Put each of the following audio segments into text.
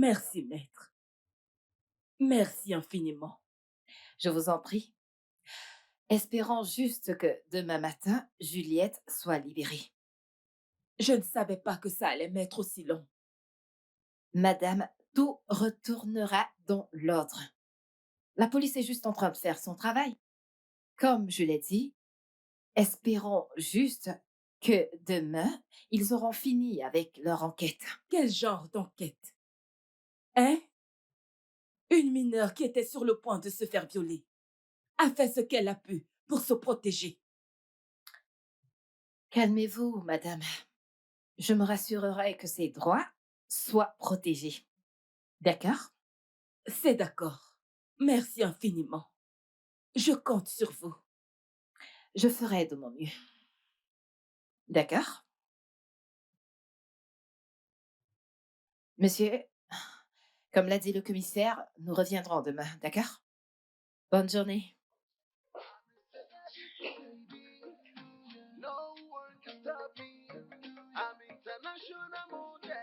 Merci, maître. Merci infiniment. Je vous en prie. Espérons juste que demain matin, Juliette soit libérée. Je ne savais pas que ça allait m'être aussi long. Madame, tout retournera dans l'ordre. La police est juste en train de faire son travail. Comme je l'ai dit, espérons juste que demain, ils auront fini avec leur enquête. Quel genre d'enquête? Hein? Une mineure qui était sur le point de se faire violer a fait ce qu'elle a pu pour se protéger. Calmez-vous, madame. Je me rassurerai que ses droits soient protégés. D'accord? C'est d'accord. Merci infiniment. Je compte sur vous. Je ferai de mon mieux. D'accord? Monsieur, comme l'a dit le commissaire, nous reviendrons demain, d'accord? Bonne journée. No one can stop me. I'm international model.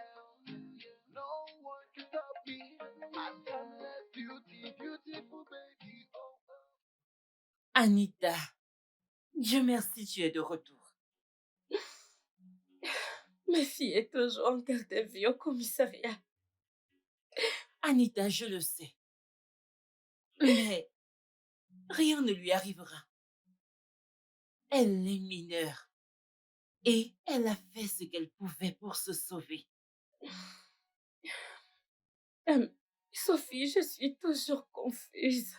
No one can stop me. I'm timeless beauty, beautiful baby. Oh, Anita, Dieu merci, tu es de retour. Ma fille est toujours en garde à vue au commissariat. Anita, je le sais. Mais rien ne lui arrivera. Elle est mineure. Et elle a fait ce qu'elle pouvait pour se sauver. Sophie, je suis toujours confuse.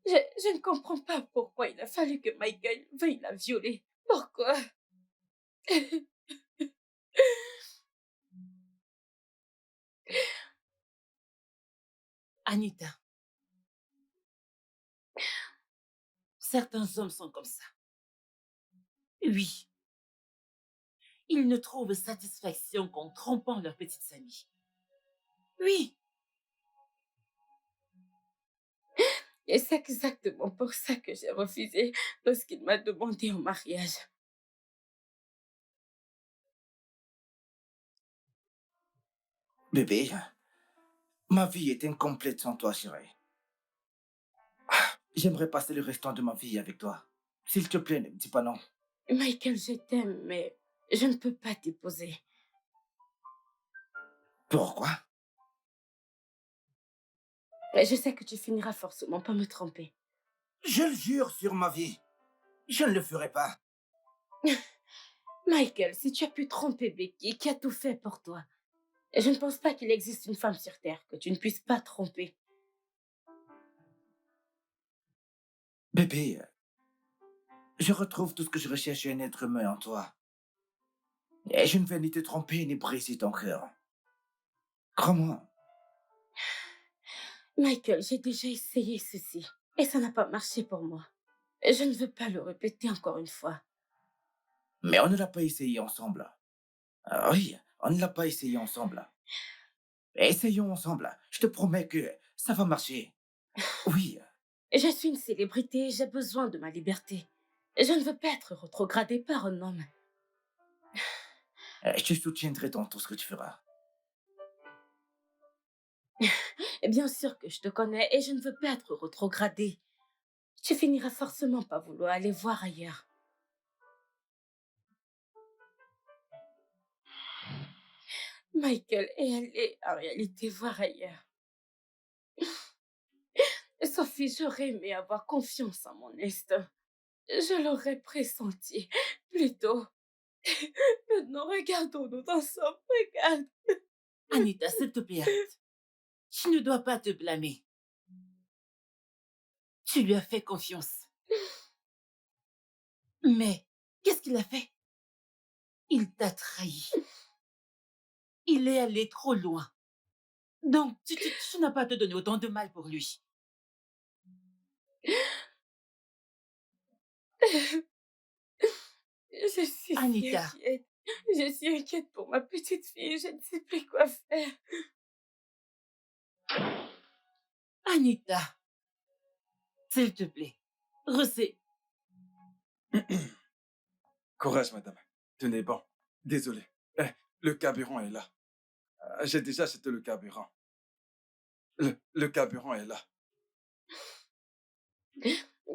Je ne comprends pas pourquoi il a fallu que Michael veuille la violer. Pourquoi? Anita, certains hommes sont comme ça. Oui, ils ne trouvent satisfaction qu'en trompant leurs petites amies. Oui. Et c'est exactement pour ça que j'ai refusé lorsqu'il m'a demandé en mariage. Bébé, ma vie est incomplète sans toi, chérie. J'aimerais passer le restant de ma vie avec toi. S'il te plaît, ne me dis pas non. Michael, je t'aime, mais je ne peux pas t'épouser. Pourquoi? Je sais que tu finiras forcément par me tromper. Je le jure sur ma vie. Je ne le ferai pas. Michael, si tu as pu tromper Becky, qui a tout fait pour toi, je ne pense pas qu'il existe une femme sur Terre que tu ne puisses pas tromper. Bébé, je retrouve tout ce que je recherche chez un être humain en toi. Et je ne vais ni te tromper ni briser ton cœur. Crois-moi. Michael, j'ai déjà essayé ceci et ça n'a pas marché pour moi. Je ne veux pas le répéter encore une fois. Mais on ne l'a pas essayé ensemble. Ah oui, on ne l'a pas essayé ensemble. Essayons ensemble. Je te promets que ça va marcher. Oui, Je suis une célébrité et j'ai besoin de ma liberté. Je ne veux pas être rétrogradée par un homme. je te soutiendrai dans tout ce que tu feras. Et bien sûr que je te connais et je ne veux pas être rétrogradée. Tu finiras forcément par vouloir aller voir ailleurs. Michael est allé en réalité voir ailleurs. Sophie, j'aurais aimé avoir confiance en mon instinct. Je l'aurais pressenti plus tôt. Maintenant, regardons-nous ensemble, regarde. Anita, s'il te plaît, arrête. Tu ne dois pas te blâmer. Tu lui as fait confiance. Mais qu'est-ce qu'il a fait? Il t'a trahi. Il est allé trop loin. Donc, tu n'as pas à te donner autant de mal pour lui. Je suis Anita. Inquiète. Je suis inquiète pour ma petite fille. Je ne sais plus quoi faire. Anita, s'il te plaît, recé. Courage, madame. Tenez bon. Désolé. Le carburant est là. J'ai déjà acheté le carburant. Le carburant est là.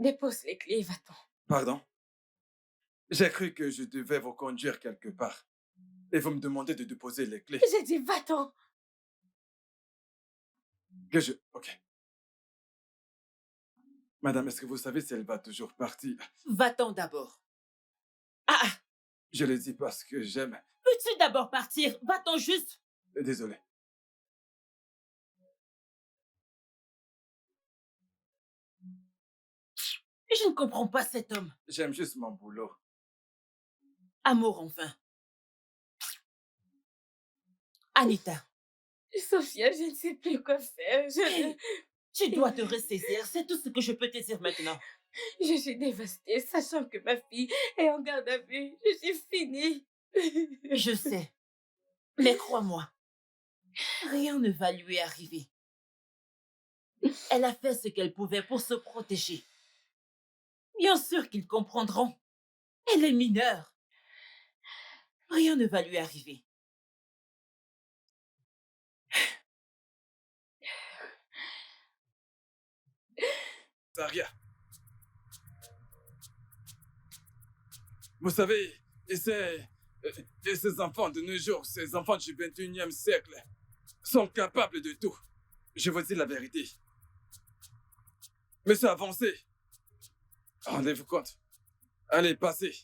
Dépose les clés, va-t'en. Pardon? J'ai cru que je devais vous conduire quelque part. Et vous me demandez de déposer les clés. J'ai dit va-t'en. Ok. Madame, est-ce que vous savez si elle va toujours partir? Va-t'en d'abord. Ah, Je le dis parce que j'aime. peux-tu d'abord partir? Va-t'en juste. Désolé. Je ne comprends pas cet homme. J'aime juste mon boulot. Amour, enfin. Anita, Sophia, je ne sais plus quoi faire. tu dois te ressaisir. C'est tout ce que je peux te dire maintenant. Je suis dévastée, sachant que ma fille est en garde à vue. Je suis finie. Je sais. Mais crois-moi, rien ne va lui arriver. Elle a fait ce qu'elle pouvait pour se protéger. Bien sûr qu'ils comprendront. Elle est mineure. Rien ne va lui arriver. Saria. Vous savez, ces enfants de nos jours, ces enfants du 21e siècle, sont capables de tout. Je vous dis la vérité. Monsieur, avancez. Rendez-vous compte. Allez, passez.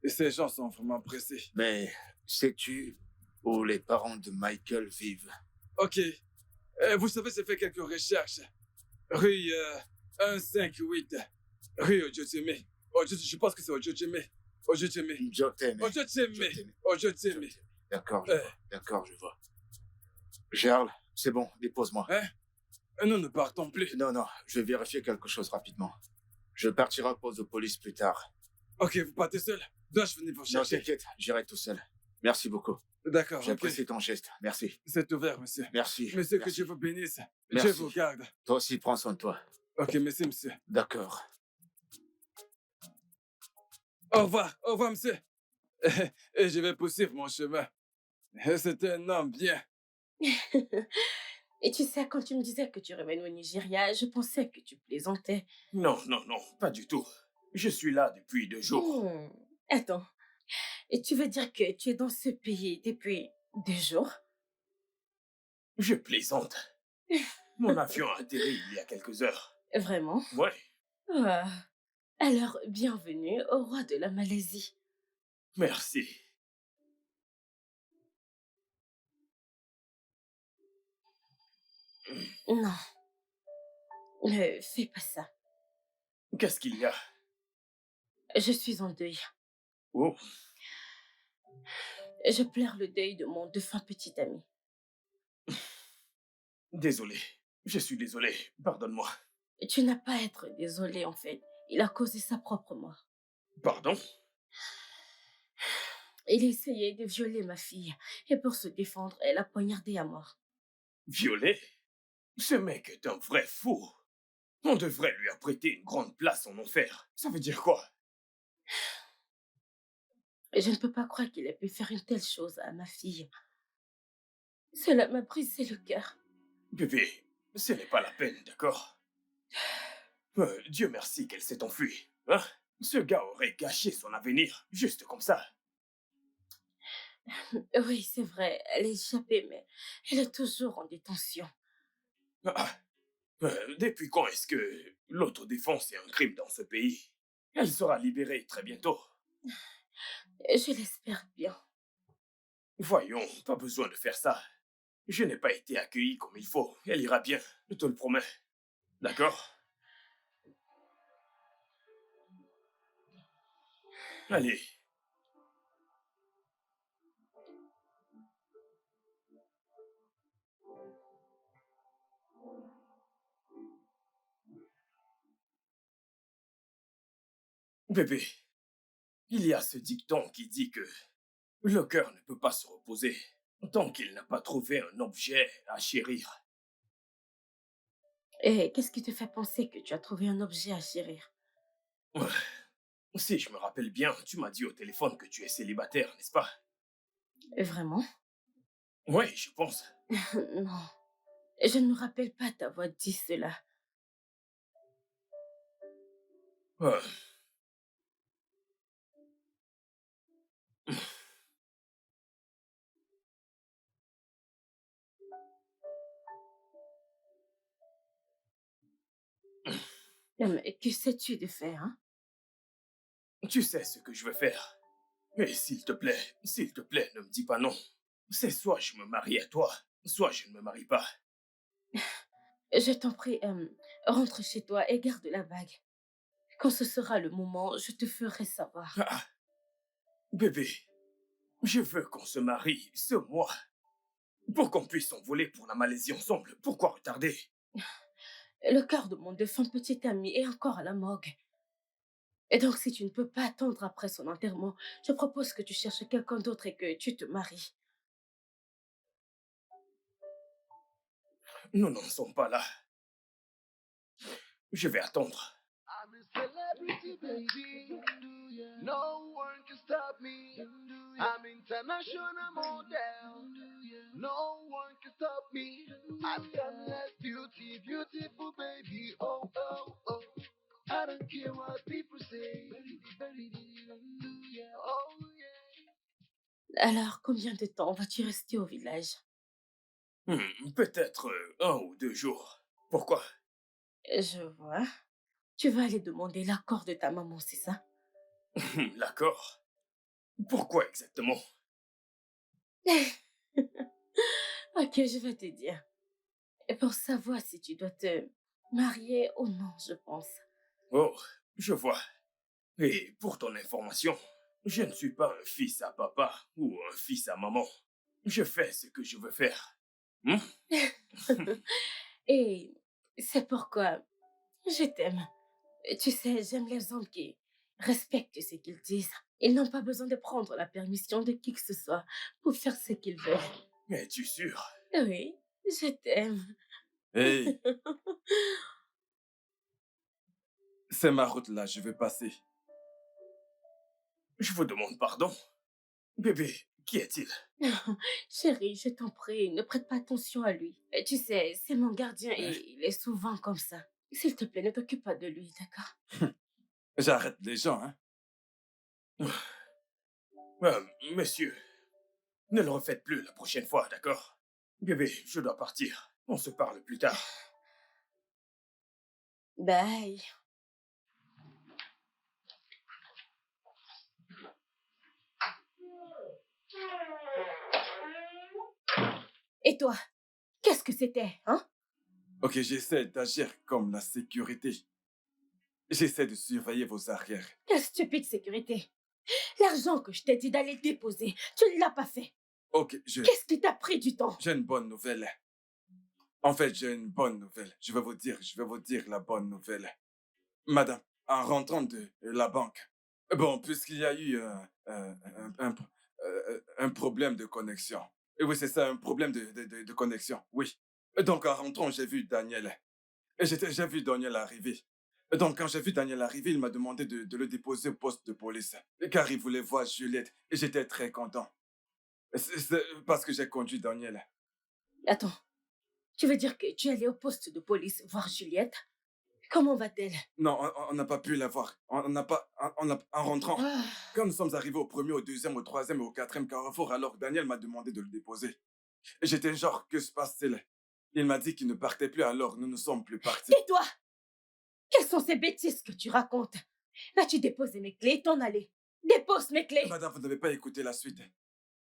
Et ces gens sont vraiment pressés. Mais sais-tu où les parents de Michael vivent? Ok. Vous savez, j'ai fait quelques recherches. Rue 158. Rue Ojoteme. Je pense que c'est Ojoteme. Ojoteme. Joteme. Ojoteme. Ojoteme. D'accord, je vois. D'accord, je vois. Charles, c'est bon, dépose-moi. Hein? Nous ne partons plus. Non, non, je vais vérifier quelque chose rapidement. Je partirai au poste de police plus tard. Ok, vous partez seul? Dois-je venir vous Non, chercher? t'inquiète, j'irai tout seul. Merci beaucoup. D'accord, ok. J'apprécie ton geste. Merci. C'est ouvert, monsieur. Merci. Monsieur, que Merci. Dieu vous bénisse. Merci. Dieu vous garde. Toi aussi, prends soin de toi. Ok, merci, monsieur. D'accord. Au revoir, monsieur. Et je vais poursuivre mon chemin. C'est un homme bien. Et tu sais, quand tu me disais que tu revenais au Nigeria, je pensais que tu plaisantais. Non, non, non, pas du tout. Je suis là depuis 2 jours. Attends. Et tu veux dire que tu es dans ce pays depuis 2 jours? Je plaisante. Mon avion a atterri il y a quelques heures. Vraiment? Ouais. Ah. Alors, bienvenue au roi de la Malaisie. Merci. Non. Ne fais pas ça. Qu'est-ce qu'il y a? Je suis en deuil. Oh, Je pleure le deuil de mon défunt petit ami. désolé. Je suis désolé. Pardonne-moi. Tu n'as pas à être désolé, en fait. Il a causé sa propre mort. Pardon? Il a essayé de violer ma fille. Et pour se défendre, elle a poignardé à mort. Violé? Ce mec est un vrai fou. On devrait lui apprêter une grande place en enfer. Ça veut dire quoi? Je ne peux pas croire qu'il ait pu faire une telle chose à ma fille. Cela m'a brisé le cœur. Bébé, ce n'est pas la peine, d'accord? Dieu merci qu'elle s'est enfuie. Hein? Ce gars aurait gâché son avenir, juste comme ça. Oui, c'est vrai, elle est échappée, mais elle est toujours en détention. Ah, depuis quand est-ce que l'autodéfense est un crime dans ce pays? Elle sera libérée très bientôt. Je l'espère bien. Voyons, pas besoin de faire ça. Je n'ai pas été accueilli comme il faut. Elle ira bien, je te le promets. D'accord? Allez. Bébé, il y a ce dicton qui dit que le cœur ne peut pas se reposer tant qu'il n'a pas trouvé un objet à chérir. Et qu'est-ce qui te fait penser que tu as trouvé un objet à chérir? Si je me rappelle bien, tu m'as dit au téléphone que tu es célibataire, n'est-ce pas? Vraiment? Oui, je pense. Non. Je ne me rappelle pas t'avoir dit cela. Ah, Mais que sais-tu de faire, hein? tu sais ce que je veux faire. Mais s'il te plaît, ne me dis pas non. C'est soit je me marie à toi, soit je ne me marie pas. Je t'en prie, rentre chez toi et garde la bague. Quand ce sera le moment, je te ferai savoir. Ah, bébé, je veux qu'on se marie ce mois. Pour qu'on puisse s'envoler pour la Malaisie ensemble. Pourquoi retarder? Le cœur de mon défunt petit ami est encore à la morgue. Et donc, si tu ne peux pas attendre après son enterrement, je propose que tu cherches quelqu'un d'autre et que tu te maries. Nous n'en sommes pas là. Je vais attendre. I'm a celebrity, baby. No one can stop me. I'm international model. No one can stop me. I'm timeless beauty, beautiful baby. Oh, oh, oh. I don't care what people say. Oh, yeah. Alors, combien de temps vas-tu rester au village? Peut-être 1 ou 2 jours. Pourquoi? Je vois. Tu vas aller demander l'accord de ta maman, c'est ça? L'accord. Pourquoi exactement? Ok, je vais te dire. Et pour savoir si tu dois te marier ou non, je pense. Oh, je vois. Et pour ton information, je ne suis pas un fils à papa ou un fils à maman. Je fais ce que je veux faire. Hmm? Et c'est pourquoi je t'aime. Tu sais, j'aime les hommes qui respectent ce qu'ils disent. Ils n'ont pas besoin de prendre la permission de qui que ce soit pour faire ce qu'ils veulent. Es-tu sûr? Oui, je t'aime. Hey, c'est ma route là, je vais passer. Je vous demande pardon. Bébé, qui est-il? Chérie, je t'en prie, ne prête pas attention à lui. Et tu sais, c'est mon gardien et il est souvent comme ça. S'il te plaît, ne t'occupe pas de lui, d'accord? J'arrête les gens, hein. Monsieur, ne le refaites plus la prochaine fois, d'accord? Bébé, je dois partir. On se parle plus tard. Bye. Et toi, qu'est-ce que c'était, hein? Ok, j'essaie d'agir comme la sécurité. J'essaie de surveiller vos arrières. Quelle stupide sécurité. L'argent que je t'ai dit d'aller déposer, tu ne l'as pas fait. Ok, Qu'est-ce qui t'a pris du temps? j'ai une bonne nouvelle. En fait, j'ai une bonne nouvelle. Je vais vous dire la bonne nouvelle. Madame, en rentrant de la banque, bon, puisqu'il y a eu un problème de connexion. Et oui, c'est ça, un problème de connexion, oui. Donc, en rentrant, j'ai vu Daniel. Et j'ai vu Daniel arriver. Donc, quand j'ai vu Daniel arriver, il m'a demandé de le déposer au poste de police, car il voulait voir Juliette. Et j'étais très content. C'est parce que j'ai conduit Daniel. Attends, tu veux dire que tu es allé au poste de police voir Juliette? Comment va-t-elle? Non, on n'a pas pu la voir. On n'a pas... en rentrant, Ah, quand nous sommes arrivés au premier, au deuxième, au troisième et au quatrième carrefour, alors Daniel m'a demandé de le déposer. Et j'étais genre, que se passe-t-il? Il m'a dit qu'il ne partait plus, alors nous ne sommes plus partis. tais-toi! Quelles sont ces bêtises que tu racontes? Vas-tu déposer mes clés et t'en aller? Dépose mes clés! Madame, vous n'avez pas écouté la suite.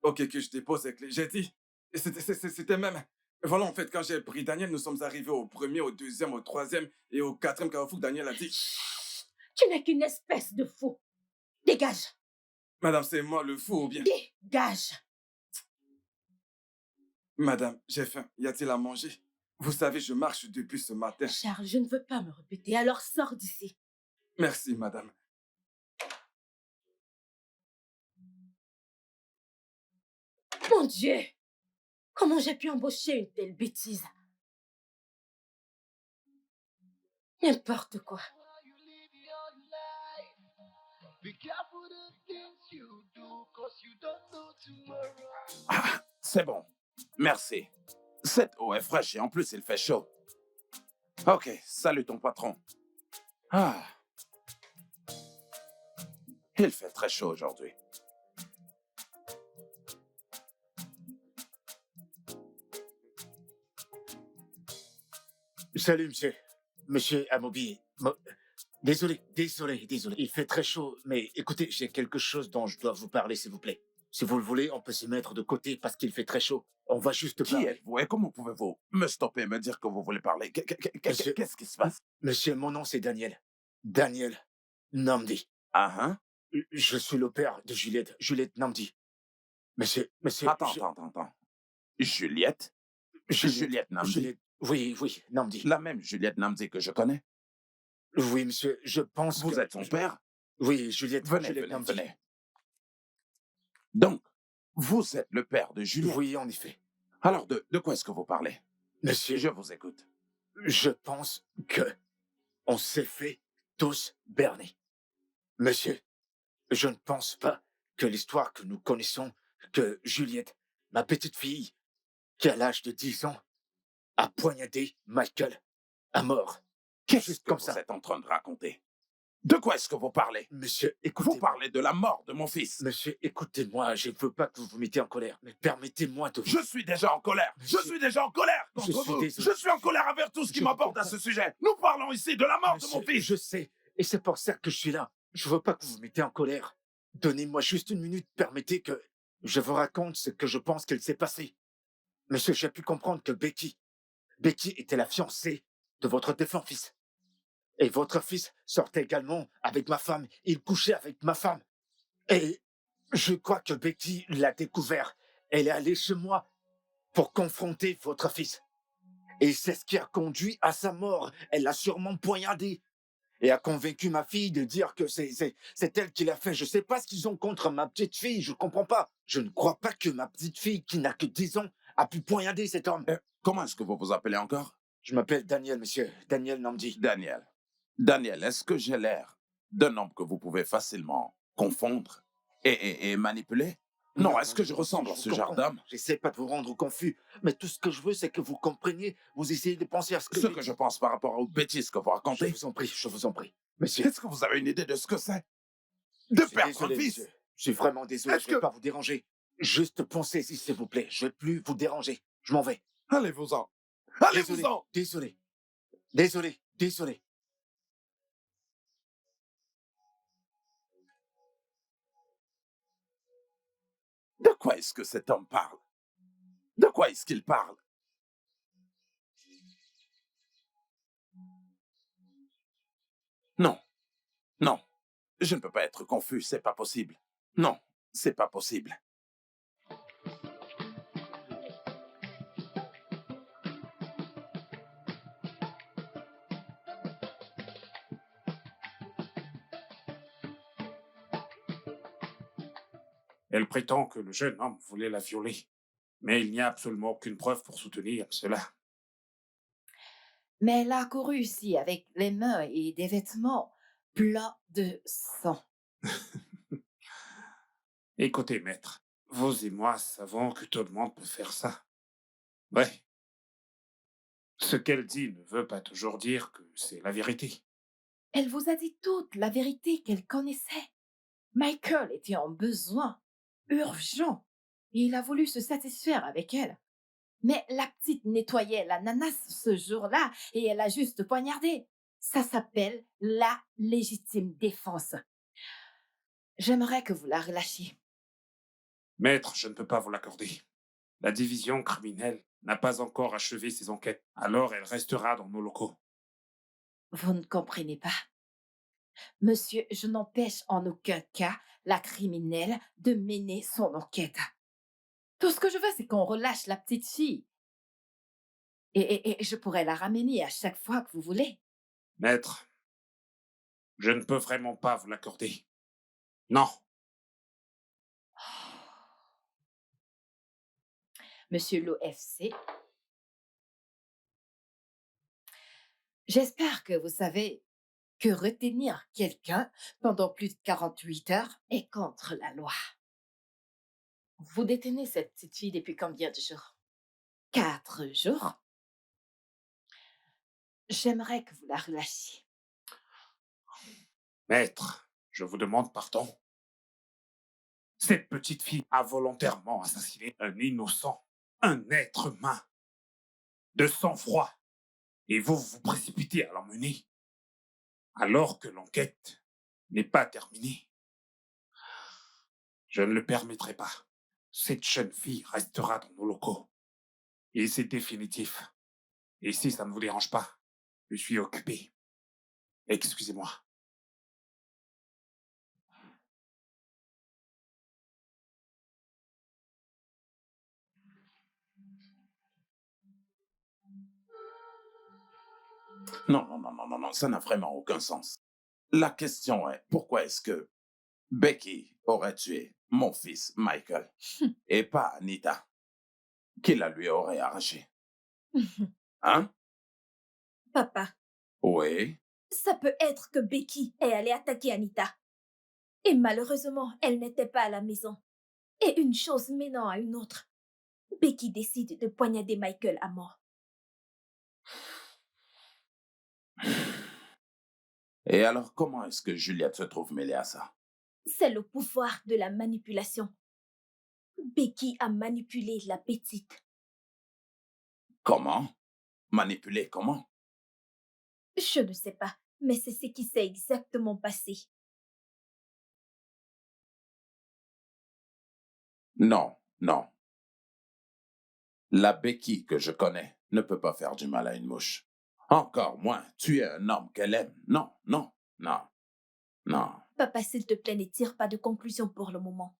Ok, que je dépose les clés. J'ai dit, et c'était même... Voilà, en fait, quand j'ai pris Daniel, nous sommes arrivés au premier, au deuxième, au troisième et au quatrième carrefour. Daniel a dit, Chut, tu n'es qu'une espèce de fou. Dégage! Madame, c'est moi le fou ou bien? Dégage! Madame, j'ai faim. Y a-t-il à manger? Vous savez, je marche depuis ce matin. Charles, je ne veux pas me répéter, alors sors d'ici. Merci, madame. Mon Dieu! Comment j'ai pu embaucher une telle bêtise? N'importe quoi. You live your life. Be careful the things you do, cause you don't know tomorrow. Ah, c'est bon. Merci. Cette eau est fraîche et en plus il fait chaud. Ok, salut ton patron. Ah, il fait très chaud aujourd'hui. Salut, monsieur. Monsieur Amobi. Désolé. Il fait très chaud, mais écoutez, j'ai quelque chose dont je dois vous parler, s'il vous plaît. Si vous le voulez, on peut se mettre de côté parce qu'il fait très chaud. On va juste Qui parler. êtes-vous et comment pouvez-vous me stopper et me dire que vous voulez parler? Monsieur- Qu'est-ce qui se passe? Monsieur, mon nom c'est Daniel. Daniel Namdi. Ah, hein? Je suis le père de Juliette. Juliette Namdi. Monsieur. Attends. Juliette? Juliette Namdi? Juliette. Oui, Namdi. La même Juliette Namdi que je connais? Oui, monsieur, je pense Vous que... êtes son père? Oui, Juliette Venez. Namdi. Donc, vous êtes le père de Juliette? Oui, en effet. Alors, de quoi est-ce que vous parlez? Monsieur, Je vous écoute. je pense que on s'est fait tous berner. Monsieur, je ne pense pas que l'histoire que nous connaissons, que Juliette, ma petite fille, qui à l'âge de 10 ans, a poignardé Michael à mort. Qu'est-ce Juste que comme vous ça. êtes en train de raconter? De quoi est-ce que vous parlez? Monsieur, Vous écoutez-moi. parlez de la mort de mon fils. Monsieur, écoutez-moi, je ne veux pas que vous vous mettiez en colère, mais permettez-moi de... Je suis déjà en colère. Monsieur, Je suis déjà en colère contre je suis vous. désolé. Je suis en colère envers tout ce qui Je m'apporte à comprends. ce sujet. Nous parlons ici de la mort de Monsieur, mon fils. je sais, et c'est pour ça que je suis là. Je veux pas que vous vous mettez en colère. Donnez-moi juste une minute, permettez que je vous raconte ce que je pense qu'il s'est passé. Monsieur, j'ai pu comprendre que Becky était la fiancée de votre défunt fils. Et votre fils sortait également avec ma femme. Il couchait avec ma femme. Et je crois que Becky l'a découvert. Elle est allée chez moi pour confronter votre fils. Et c'est ce qui a conduit à sa mort. Elle l'a sûrement poignardé et a convaincu ma fille de dire que c'est elle qui l'a fait. Je sais pas ce qu'ils ont contre ma petite fille, je comprends pas. Je ne crois pas que ma petite fille, qui n'a que 10 ans, a pu poignarder cet homme. Comment est-ce que vous vous appelez encore? Je m'appelle Daniel, monsieur. Daniel Namdi. Daniel, est-ce que j'ai l'air d'un homme que vous pouvez facilement confondre et manipuler? Non, est-ce que je ressemble à vous ce genre comprends. d'homme? J'essaie pas de vous rendre confus, mais tout ce que je veux, c'est que vous compreniez. Vous essayez de penser à ce que... Ce que je pense par rapport aux bêtises que vous racontez. Je vous en prie. Monsieur, Est-ce que vous avez une idée de ce que c'est? De je suis perdre désolé, un fils? monsieur. Je suis vraiment désolé, Est-ce je vais que- pas vous déranger. Juste pensez-y, s'il vous plaît. Je vais plus vous déranger. Je m'en vais. Allez-vous-en. Allez-vous-en. Désolé. De quoi est-ce que cet homme parle? De quoi est-ce qu'il parle? Non. Je ne peux pas être confus, c'est pas possible. Non, c'est pas possible. Elle prétend que le jeune homme voulait la violer, mais il n'y a absolument aucune preuve pour soutenir cela. Mais elle a couru ici avec les mains et des vêtements pleins de sang. Écoutez, maître, vous et moi savons que tout le monde peut faire ça. Ouais. Ce qu'elle dit ne veut pas toujours dire que c'est la vérité. Elle vous a dit toute la vérité qu'elle connaissait. Michael était en besoin urgent et il a voulu se satisfaire avec elle. Mais la petite nettoyait l'ananas ce jour-là et elle a juste poignardé. Ça s'appelle la légitime défense. J'aimerais que vous la relâchiez. Maître, je ne peux pas vous l'accorder. La division criminelle n'a pas encore achevé ses enquêtes, alors elle restera dans nos locaux. Vous ne comprenez pas. Monsieur, je n'empêche en aucun cas la criminelle de mener son enquête. Tout ce que je veux, c'est qu'on relâche la petite fille. Et je pourrais la ramener à chaque fois que vous voulez. Maître, je ne peux vraiment pas vous l'accorder. Non. Monsieur l'OFC, j'espère que vous savez que retenir quelqu'un pendant plus de 48 heures est contre la loi. Vous détenez cette petite fille depuis combien de jours? 4 jours. J'aimerais que vous la relâchiez. Maître, je vous demande pardon. Cette petite fille a volontairement assassiné un innocent, un être humain, de sang-froid. Et vous vous précipitez à l'emmener, alors que l'enquête n'est pas terminée. Je ne le permettrai pas. Cette jeune fille restera dans nos locaux. Et c'est définitif. Et si ça ne vous dérange pas, je suis occupé. Excusez-moi. Non, non, non, non, non, non, ça n'a vraiment aucun sens. La question est, pourquoi est-ce que Becky aurait tué mon fils Michael et pas Anita, qui la lui aurait arraché? Hein? Papa, Oui. ça peut être que Becky est allée attaquer Anita. Et malheureusement, elle n'était pas à la maison. Et une chose menant à une autre, Becky décide de poignarder Michael à mort. Et alors, comment est-ce que Juliette se trouve mêlée à ça? C'est le pouvoir de la manipulation. Becky a manipulé la petite. Comment? Manipuler comment? Je ne sais pas, mais c'est ce qui s'est exactement passé. Non, non. La Becky que je connais ne peut pas faire du mal à une mouche. Encore moins tuer un homme qu'elle aime. Non, non, non, non. Papa, s'il te plaît, ne tire pas de conclusion pour le moment.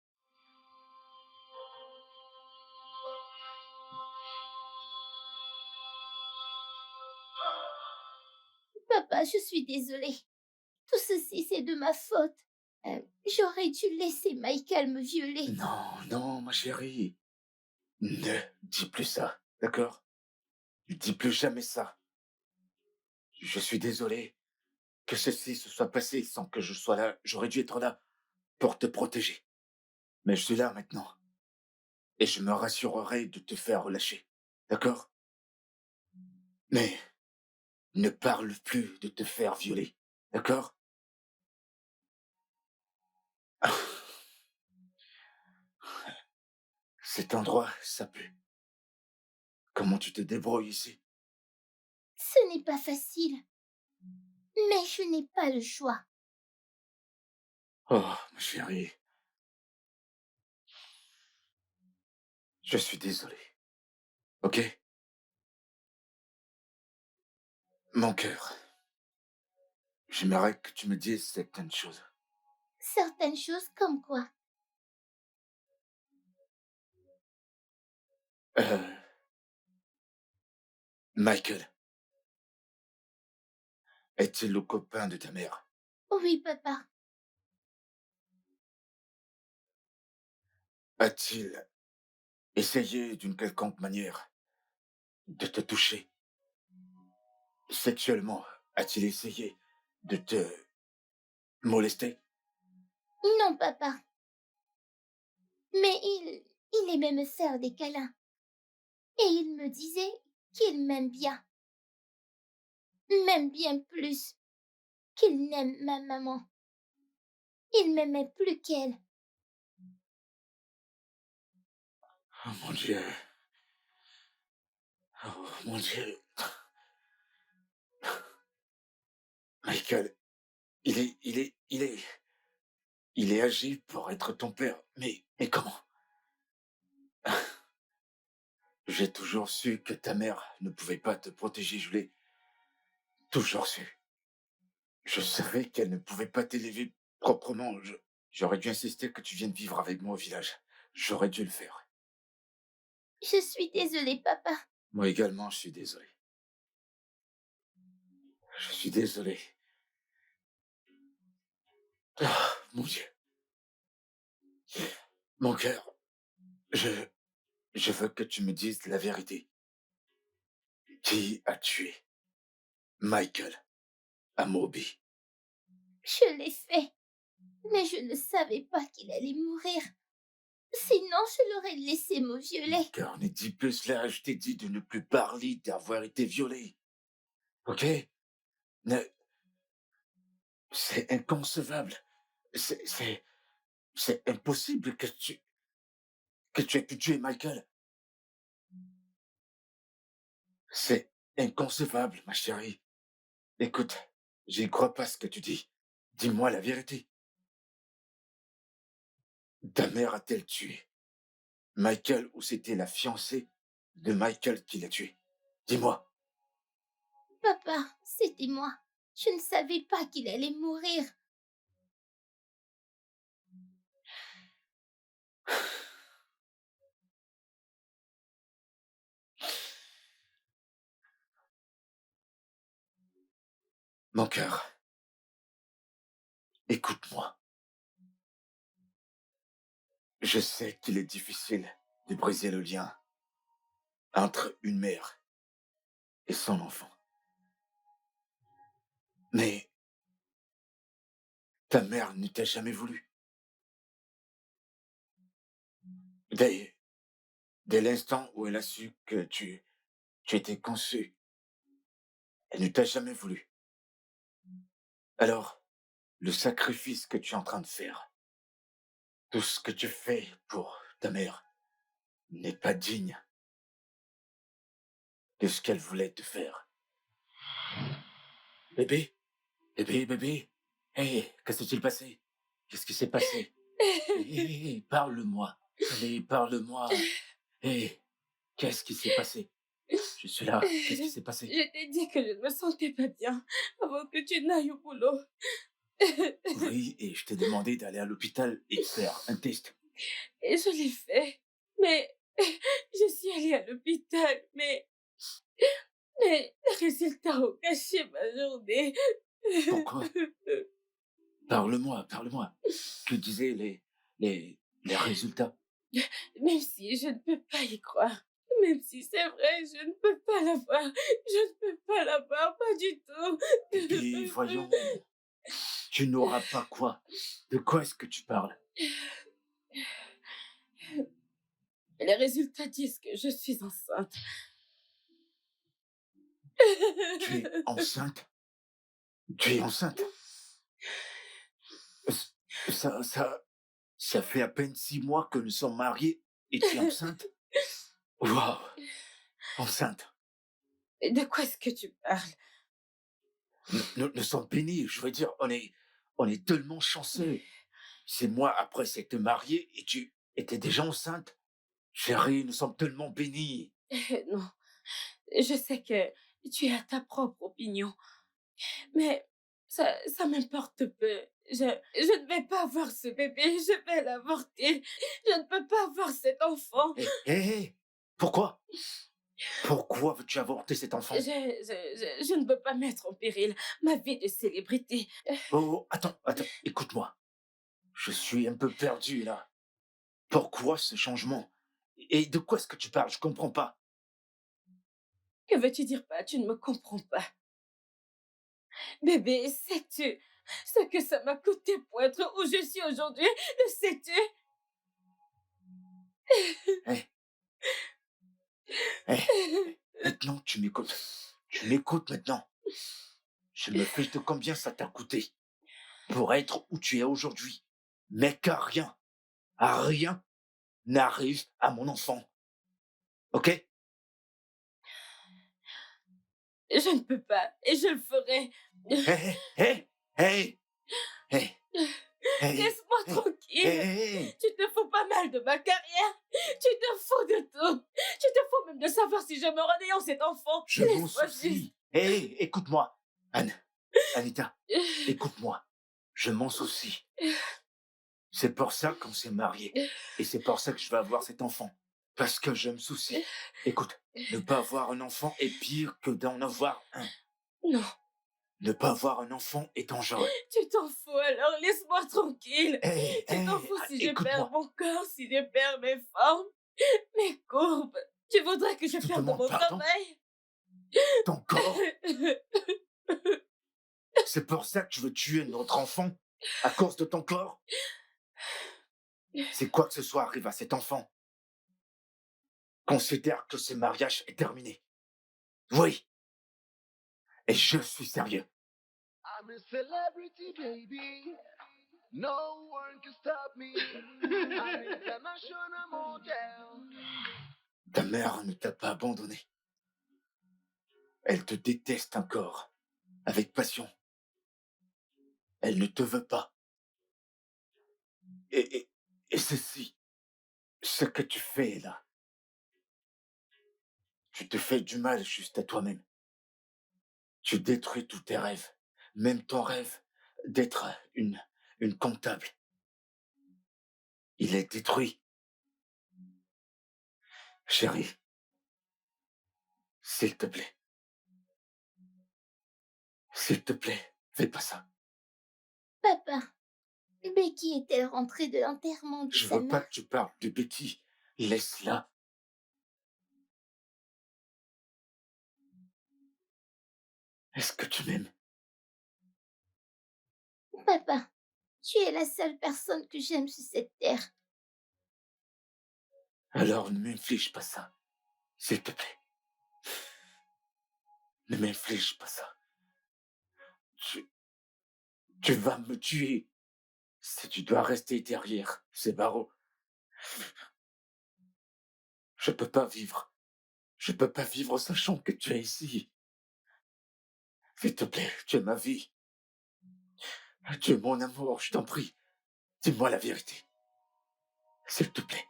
Papa, je suis désolée. Tout ceci, c'est de ma faute. J'aurais dû laisser Michael me violer. Non, non, ma chérie. Ne dis plus ça, d'accord? Ne dis plus jamais ça. Je suis désolé que ceci se soit passé sans que je sois là. J'aurais dû être là pour te protéger. Mais je suis là maintenant. Et je me rassurerai de te faire relâcher. D'accord? Mais ne parle plus de te faire violer. D'accord? Cet endroit, ça pue. Comment tu te débrouilles ici? Ce n'est pas facile. Mais je n'ai pas le choix. Oh, ma chérie. Je suis désolé. Ok? Mon cœur. J'aimerais que tu me dises certaines choses. Certaines choses comme quoi? Euh, Michael, est-il le copain de ta mère? Oui, papa. A-t-il essayé d'une quelconque manière de te toucher sexuellement? A-t-il essayé de te molester? Non, papa. Mais il aimait me faire des câlins. Et il me disait qu'il m'aime bien. Même bien plus qu'il n'aime ma maman. Il m'aimait plus qu'elle. Oh mon Dieu. Oh mon Dieu. Michael, il est âgé pour être ton père. Mais comment? J'ai toujours su que ta mère ne pouvait pas te protéger, je l'ai toujours su. Je savais qu'elle ne pouvait pas t'élever proprement. J'aurais dû insister que tu viennes vivre avec moi au village. J'aurais dû le faire. Je suis désolée, papa. Moi également, je suis désolé. Je suis désolé. Ah, mon Dieu. Mon cœur, je, je veux que tu me dises la vérité. Qui a tué Michael à Moby? Je l'ai fait. Mais je ne savais pas qu'il allait mourir. Sinon, je l'aurais laissé me violer. Car ne dis plus cela, je t'ai dit de ne plus parler d'avoir été violée. Ok? Ne... C'est inconcevable. C'est, c'est, c'est impossible que tu aies pu tuer Michael. C'est inconcevable, ma chérie. Écoute, j'y crois pas ce que tu dis. Dis-moi la vérité. Ta mère a-t-elle tué Michael ou c'était la fiancée de Michael qui l'a tué? Dis-moi. Papa, c'était moi. Je ne savais pas qu'il allait mourir. Mon cœur, écoute-moi. Je sais qu'il est difficile de briser le lien entre une mère et son enfant. Mais ta mère ne t'a jamais voulu. Dès, dès l'instant où elle a su que tu étais conçu, elle ne t'a jamais voulu. Alors, le sacrifice que tu es en train de faire, tout ce que tu fais pour ta mère, n'est pas digne de ce qu'elle voulait te faire. Bébé, bébé, hé, que s'est-il passé? Qu'est-ce qui s'est passé? Hé, parle-moi. Allez, parle-moi. Hé, qu'est-ce qui s'est passé? Je suis là. Qu'est-ce qui s'est passé? Je t'ai dit que je ne me sentais pas bien avant que tu n'ailles au boulot. Oui, et je t'ai demandé d'aller à l'hôpital et de faire un test. Et je l'ai fait. Mais je suis allée à l'hôpital, mais les résultats ont gâché ma journée. Pourquoi? Parle-moi. Que disaient les résultats? Même si je ne peux pas y croire. Même si c'est vrai, je ne peux pas l'avoir. Je ne peux pas l'avoir, pas du tout. Bébé, voyons. Tu n'auras pas quoi? De quoi est-ce que tu parles? Les résultats disent que je suis enceinte. Tu es enceinte? Tu es enceinte? Ça fait à peine 6 mois que nous sommes mariés et tu es enceinte? Waouh! Enceinte. De quoi est-ce que tu parles? Nous sommes bénis, je veux dire, on est tellement chanceux. 6 mois après s'être mariés et tu étais déjà enceinte. Chérie, nous sommes tellement bénis. Non, je sais que tu as ta propre opinion, mais ça m'importe peu. Je ne vais pas avoir ce bébé, je vais l'avorter. Je ne peux pas avoir cet enfant. Hé, pourquoi? Pourquoi veux-tu avorter cet enfant? Je ne veux pas mettre en péril ma vie de célébrité. Oh, attends, écoute-moi. Je suis un peu perdu, là. Pourquoi ce changement? Et de quoi est-ce que tu parles? Je comprends pas. Que veux-tu dire pas? Tu ne me comprends pas. Bébé, sais-tu ce que ça m'a coûté pour être où je suis aujourd'hui? Le sais-tu? Maintenant, tu m'écoutes. Tu m'écoutes maintenant. Je me fiche de combien ça t'a coûté pour être où tu es aujourd'hui. Mais qu'à rien n'arrive à mon enfant. Ok? Je ne peux pas, et je le ferai. Hey! Laisse-moi tranquille. Tu te fous pas mal de ma carrière. Tu te fous de tout. Tu te fous même de savoir si je meurs en ayant cet enfant. Je m'en Laisse-moi soucie. Écoute-moi. Anita, écoute-moi. Je m'en soucie. C'est pour ça qu'on s'est mariés. Et c'est pour ça que je vais avoir cet enfant. Parce que je me soucie. Écoute, ne pas avoir un enfant est pire que d'en avoir un. Non. Ne pas avoir un enfant est dangereux. Tu t'en fous alors, laisse-moi tranquille. Tu t'en fous si je écoute-moi. perds mon corps, si je perds mes formes, mes courbes. Tu voudrais que je te perde demande mon pardon? travail? Ton corps. C'est pour ça que tu veux tuer notre enfant? À cause de ton corps? si quoi que ce soit arrive à cet enfant, considère que ce mariage est terminé. Oui, et je suis sérieux. I'm a celebrity, baby. No one can stop me. I'm international model. Ta mère ne t'a pas abandonné. Elle te déteste encore, avec passion. Elle ne te veut pas. Et ceci, ce que tu fais là, tu te fais du mal juste à toi-même. Tu détruis tous tes rêves, même ton rêve d'être une comptable. Il est détruit. Chérie, s'il te plaît, fais pas ça. Papa, Becky est-elle rentrée de l'enterrement de Je sa veux pas mère? que tu parles de Betty. Laisse-la. Est-ce que tu m'aimes? Papa, tu es la seule personne que j'aime sur cette terre. Alors ne m'inflige pas ça, s'il te plaît. Ne m'inflige pas ça. Tu vas me tuer si tu dois rester derrière ces barreaux. Je peux pas vivre. Je peux pas vivre sachant que tu es ici. S'il te plaît, tu es ma vie. Tu es mon amour, je t'en prie. Dis-moi la vérité. S'il te plaît.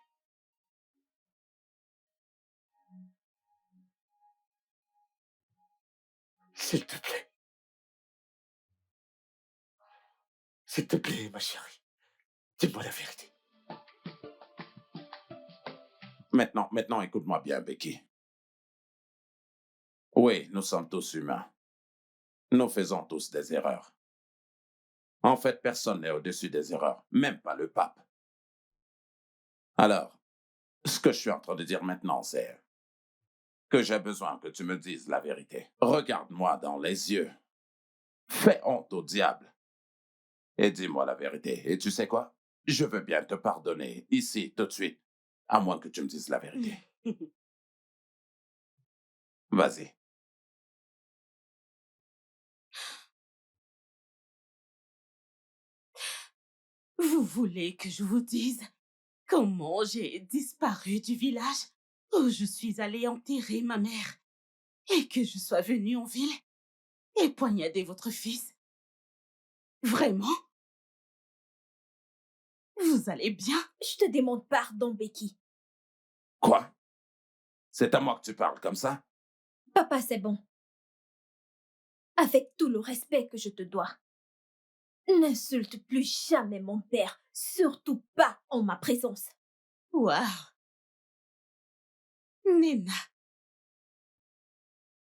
S'il te plaît. S'il te plaît, ma chérie. Dis-moi la vérité. Maintenant, écoute-moi bien, Becky. Oui, nous sommes tous humains. Nous faisons tous des erreurs. En fait, personne n'est au-dessus des erreurs, même pas le pape. Alors, ce que je suis en train de dire maintenant, c'est que j'ai besoin que tu me dises la vérité. Regarde-moi dans les yeux. Fais honte au diable. Et dis-moi la vérité. Et tu sais quoi? Je veux bien te pardonner, ici, tout de suite, à moins que tu me dises la vérité. Vas-y. Vous voulez que je vous dise comment j'ai disparu du village où je suis allée enterrer ma mère et que je sois venue en ville et poignarder votre fils? Vraiment? Vous allez bien? Je te demande pardon, Becky. Quoi? C'est à moi que tu parles comme ça? Papa, c'est bon. Avec tout le respect que je te dois. N'insulte plus jamais mon père, surtout pas en ma présence. Waouh! Nina.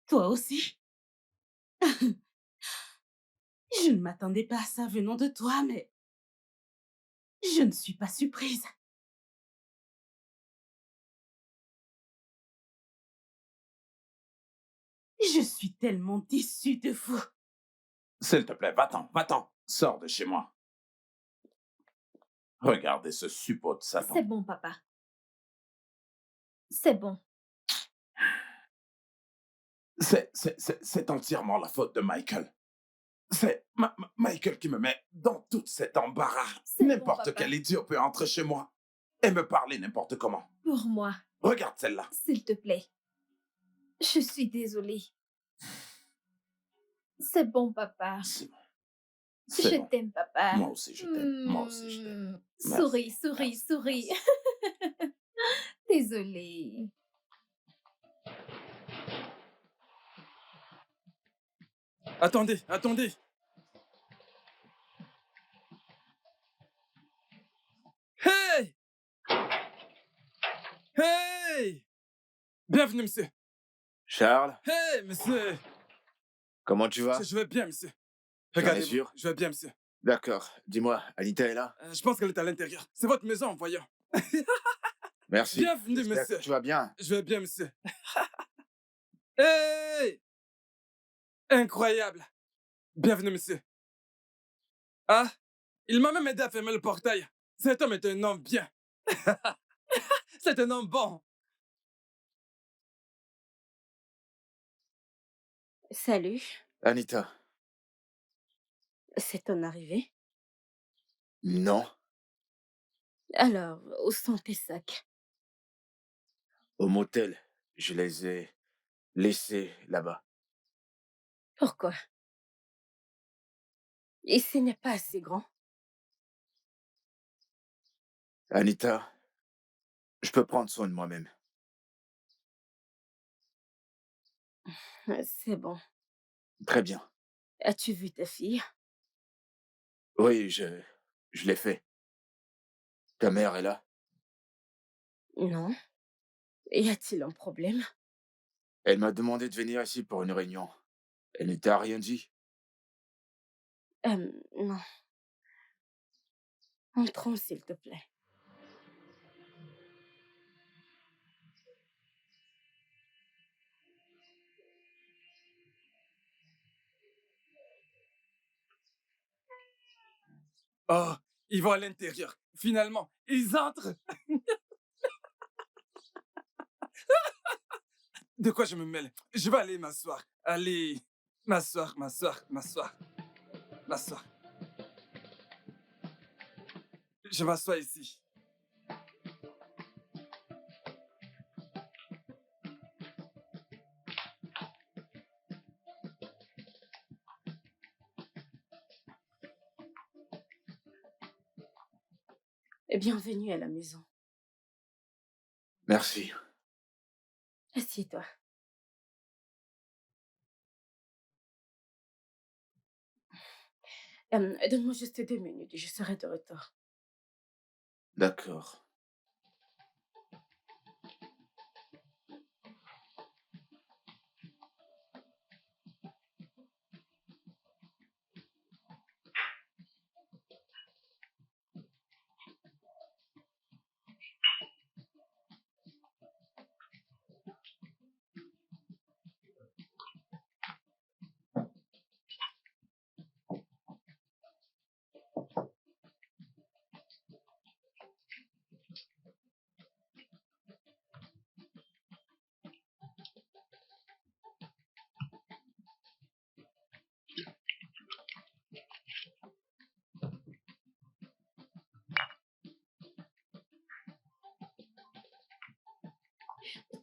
Toi aussi? Je ne m'attendais pas à ça venant de toi, mais je ne suis pas surprise. Je suis tellement déçue de vous. S'il te plaît, va-t'en, va-t'en. Sors de chez moi. Regardez ce suppôt de Satan. C'est bon, papa. C'est bon. C'est entièrement la faute de Michael. C'est Michael qui me met dans tout cet embarras. C'est bon, N'importe papa. quel idiot peut entrer chez moi et me parler n'importe comment. Pour moi, Regarde celle-là. s'il te plaît. Je suis désolée. C'est bon, papa. C'est bon. Je C'est bon. t'aime, papa. Moi aussi, je t'aime. Moi aussi, je t'aime. Merci. Souris, souris, souris. Désolée. Attendez, attendez. Hey! Hey! Bienvenue, monsieur. Charles, Hey, monsieur. comment tu vas? Je vais bien, monsieur. J'en ai Regardez, sûr. je vais bien, monsieur. D'accord. Dis-moi, Anita est là? Je pense qu'elle est à l'intérieur. C'est votre maison, voyons. Merci. Bienvenue, J'espère monsieur. que tu vas bien. Je vais bien, monsieur. Hey! Incroyable. Bienvenue, monsieur. Ah, il m'a même aidé à fermer le portail. Cet homme est un homme bien. C'est un homme bon. Salut, Anita, c'est ton arrivée. non. Alors, où sont tes sacs? Au motel, je les ai laissés là-bas. Pourquoi? Ici n'est pas assez grand. Anita, je peux prendre soin de moi-même. C'est bon. Très bien. As-tu vu ta fille? Oui, je l'ai fait. Ta mère est là. Non. Y a-t-il un problème? Elle m'a demandé de venir ici pour une réunion. Elle ne t'a rien dit. Non. Entrons, s'il te plaît. Oh, ils vont à l'intérieur. Finalement, ils entrent. De quoi je me mêle? Je vais aller m'asseoir. Allez, m'asseoir, m'asseoir, m'asseoir, m'asseoir. Je m'assois ici. Et bienvenue à la maison. Merci. Assieds-toi. Donne-moi juste 2 minutes, je serai de retour. D'accord.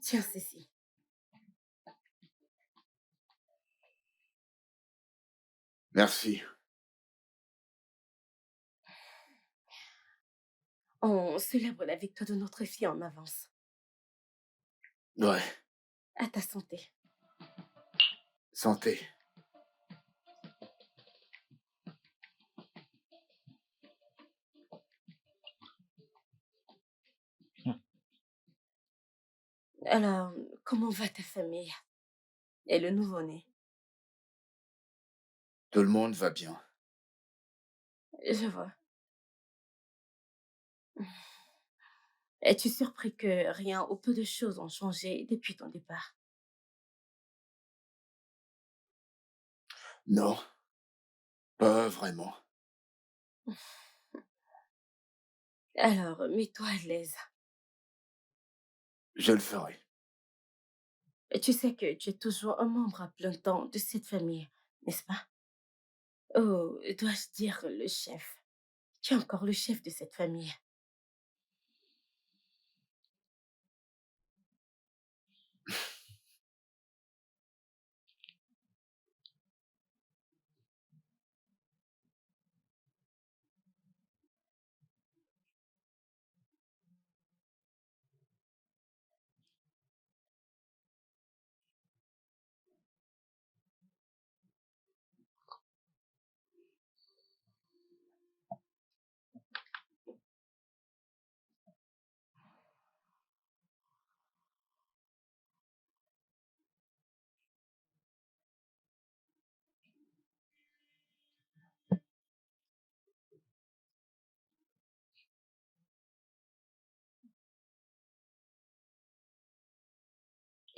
Tiens ceci. Merci. On célèbre la victoire de notre fille en avance. Ouais. À ta santé. Santé. Alors, comment va ta famille? Et le nouveau-né? Tout le monde va bien. Je vois. Es-tu surpris que rien ou peu de choses ont changé depuis ton départ? Non, pas vraiment. Alors, mets-toi à l'aise. Je le ferai. Et tu sais que tu es toujours un membre à plein temps de cette famille, n'est-ce pas? Oh, dois-je dire le chef? Tu es encore le chef de cette famille.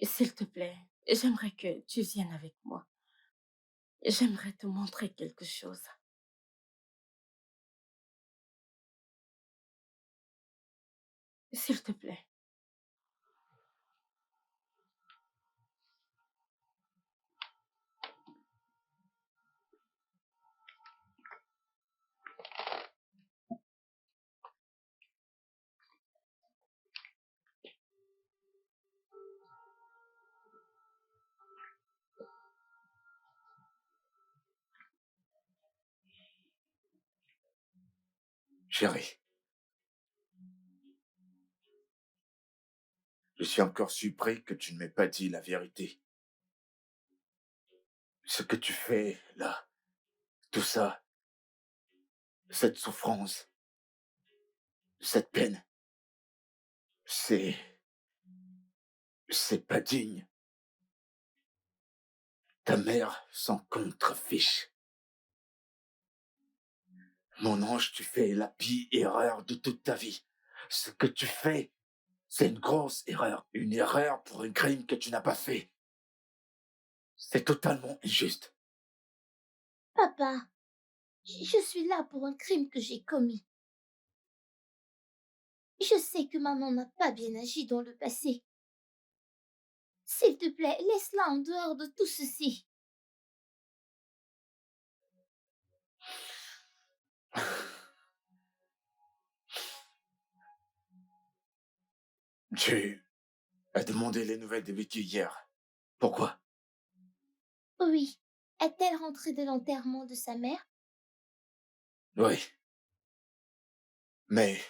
S'il te plaît, j'aimerais que tu viennes avec moi. J'aimerais te montrer quelque chose. S'il te plaît. Chérie, je suis encore surpris que tu ne m'aies pas dit la vérité. Ce que tu fais, là, tout ça, cette souffrance, cette peine, c'est... c'est pas digne. Ta mère s'en contrefiche. Mon ange, tu fais la pire erreur de toute ta vie. Ce que tu fais, c'est une grosse erreur. Une erreur pour un crime que tu n'as pas fait. C'est totalement injuste. Papa, je suis là pour un crime que j'ai commis. Je sais que maman n'a pas bien agi dans le passé. S'il te plaît, laisse-la en dehors de tout ceci. Tu as demandé les nouvelles de Vicky hier. Pourquoi? Oui, est-elle rentrée de l'enterrement de sa mère? Oui. Mais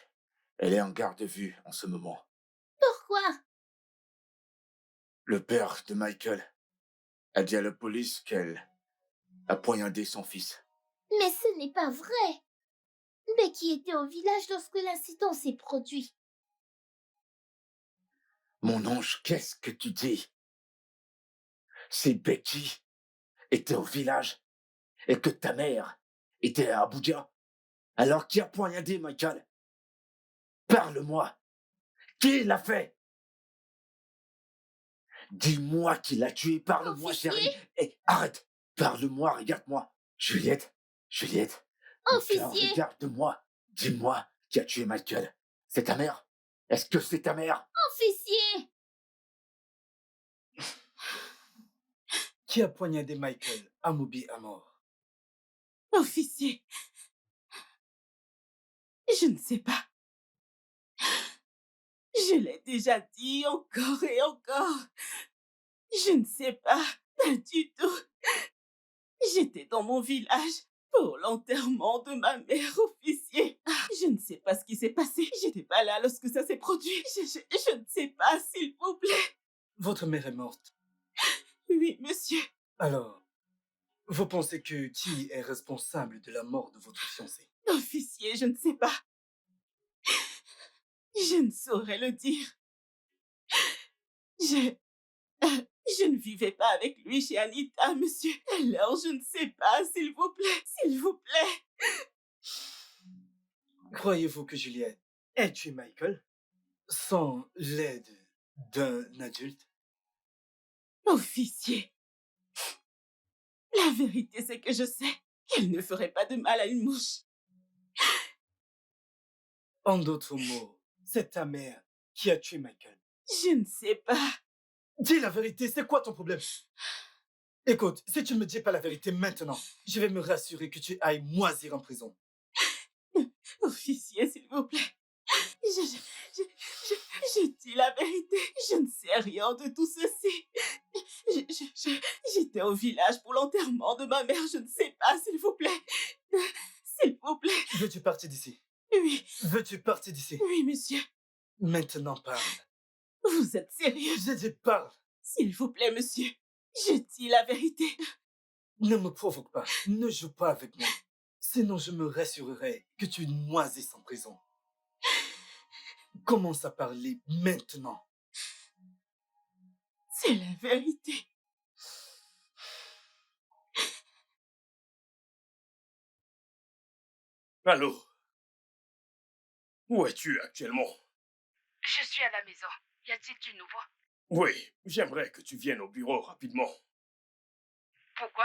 elle est en garde à vue en ce moment. Pourquoi? Le père de Michael a dit à la police qu'elle a poignardé son fils. Mais ce n'est pas vrai. Becky était au village lorsque l'incident s'est produit. Mon ange, qu'est-ce que tu dis? Si Becky était au village et que ta mère était à Abuja, alors qui a poignardé Michael? Parle-moi. Qui l'a fait? Dis-moi qui l'a tué. Parle-moi, Officier? chérie. Et arrête. Parle-moi, regarde-moi. Juliette, mon cœur, Officier? regarde-moi. Dis-moi qui a tué Michael. C'est ta mère? Est-ce que c'est ta mère? Officier! Qui a poignardé Michael Amobi à mort? Officier. Je ne sais pas. Je l'ai déjà dit encore et encore. Je ne sais pas. Pas du tout. J'étais dans mon village pour l'enterrement de ma mère, officier. Je ne sais pas ce qui s'est passé. J'étais pas là lorsque ça s'est produit. Je ne sais pas, s'il vous plaît. Votre mère est morte. Oui, monsieur. Alors, vous pensez que qui est responsable de la mort de votre fiancé? Officier, je ne sais pas. Je ne saurais le dire. Je ne vivais pas avec lui chez Anita, monsieur. Alors, je ne sais pas, s'il vous plaît. S'il vous plaît. Croyez-vous que Juliette ait tué Michael sans l'aide d'un adulte? Officier. La vérité, c'est que je sais qu'elle ne ferait pas de mal à une mouche. En d'autres mots, c'est ta mère qui a tué Michael. Je ne sais pas. Dis la vérité, c'est quoi ton problème? Écoute, si tu ne me dis pas la vérité maintenant, je vais me rassurer que tu ailles moisir en prison. Officier, s'il vous plaît. Je dis la vérité. Je ne sais rien de tout ceci. J'étais au village pour l'enterrement de ma mère. Je ne sais pas, s'il vous plaît. S'il vous plaît. Veux-tu partir d'ici? Oui. Veux-tu partir d'ici? Oui, monsieur. Maintenant, parle. Vous êtes sérieux? Je dis parle. S'il vous plaît, monsieur. Je dis la vérité. Ne me provoque pas. Ne joue pas avec moi. Sinon, je me rassurerai que tu moisisses en prison. Commence à parler maintenant. C'est la vérité. Allô? Où es-tu actuellement? Je suis à la maison. Y a-t-il du nouveau? Oui, j'aimerais que tu viennes au bureau rapidement. Pourquoi?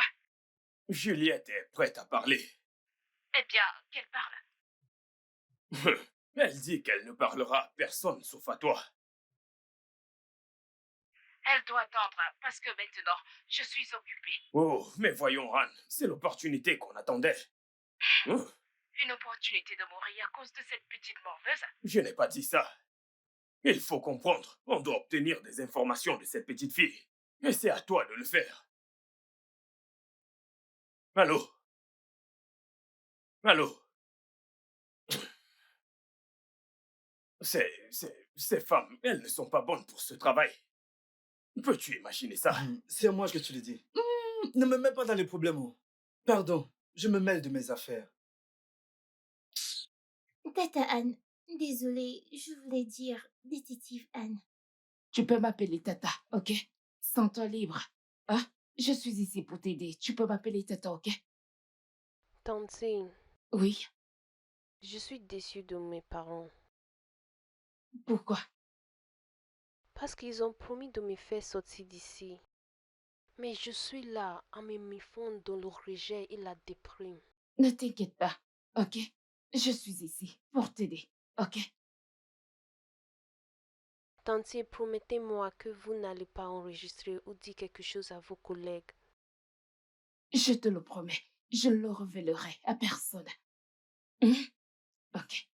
Juliette est prête à parler. Eh bien, qu'elle parle. Elle dit qu'elle ne parlera à personne sauf à toi. Elle doit attendre parce que maintenant, je suis occupée. Oh, mais voyons, Han, c'est l'opportunité qu'on attendait. Hein? Une opportunité de mourir à cause de cette petite morveuse? Je n'ai pas dit ça. Il faut comprendre, on doit obtenir des informations de cette petite fille. Et c'est à toi de le faire. Allô? Allô? Ces femmes, elles ne sont pas bonnes pour ce travail. Peux-tu imaginer ça? C'est à moi que tu le dis. Ne me mets pas dans les problèmes. Oh. Pardon, je me mêle de mes affaires. Tata Anne, désolée, je voulais dire détective Anne. Tu peux m'appeler Tata, ok? Sens-toi libre. Hein? Je suis ici pour t'aider. Tu peux m'appeler Tata, ok? Tante, Oui. je suis déçue de mes parents. Pourquoi? Parce qu'ils ont promis de me faire sortir d'ici. Mais je suis là à me méfendre dans le rejet et la déprime. Ne t'inquiète pas, ok? Je suis ici pour t'aider, ok? Tante, promettez-moi que vous n'allez pas enregistrer ou dire quelque chose à vos collègues. Je te le promets, je ne le révélerai à personne. Hein? Ok.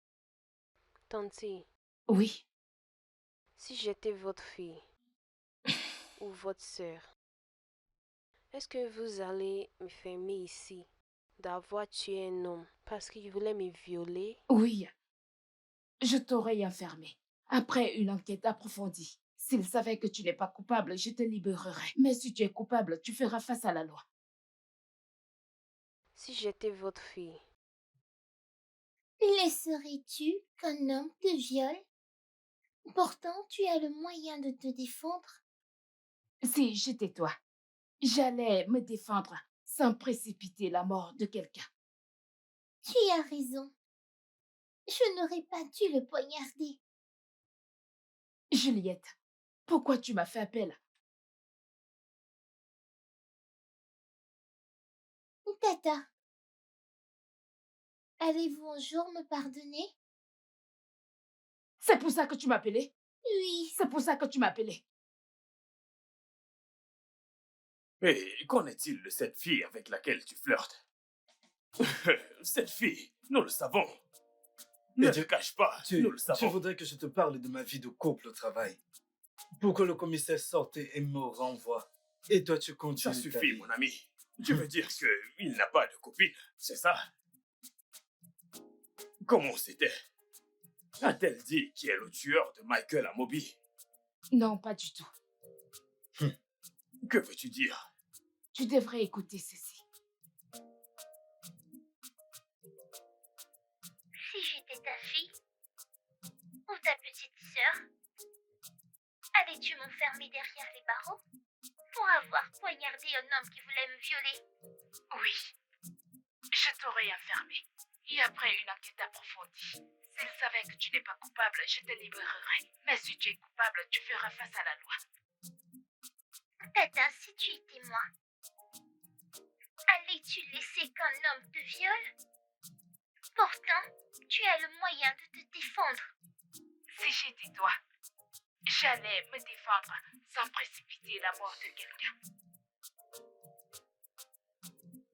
Tante, Oui. si j'étais votre fille ou votre sœur, est-ce que vous allez me fermer ici d'avoir tué un homme parce qu'il voulait me violer? Oui. Je t'aurais enfermé. Après une enquête approfondie. S'il savait que tu n'es pas coupable, je te libérerai. Mais si tu es coupable, tu feras face à la loi. Si j'étais votre fille, Laisserais-tu qu'un homme te viole? Pourtant, tu as le moyen de te défendre. Si j'étais toi, j'allais me défendre sans précipiter la mort de quelqu'un. Tu as raison. Je n'aurais pas dû le poignarder. Juliette, pourquoi tu m'as fait appel? Tata, allez-vous un jour me pardonner? C'est pour ça que tu m'as appelé? Oui. C'est pour ça que tu m'as appelé. Et qu'en est-il de cette fille avec laquelle tu flirtes? Cette fille, nous le savons. Ne te cache pas, nous le Tu savons. voudrais que je te parle de ma vie de couple au travail pour que le commissaire sorte et me renvoie. Et toi, tu continues. Ça ta suffit, vie. mon ami. Tu veux dire qu'il n'a pas de copine, c'est ça? Comment c'était? A-t-elle dit qui est le tueur de Michael à Moby? Non, pas du tout. Que veux-tu dire? Tu devrais écouter ceci. Si j'étais ta fille ou ta petite sœur, allais-tu m'enfermer derrière les barreaux pour avoir poignardé un homme qui voulait me violer? Oui. Je t'aurais enfermé. Et après une enquête approfondie, s'il savait que tu n'es pas coupable, je te libérerai. Mais si tu es coupable, tu feras face à la loi. Tata, si tu étais moi, allais-tu laisser qu'un homme te viole? Pourtant, tu as le moyen de te défendre. Si j'étais toi, j'allais me défendre sans précipiter la mort de quelqu'un.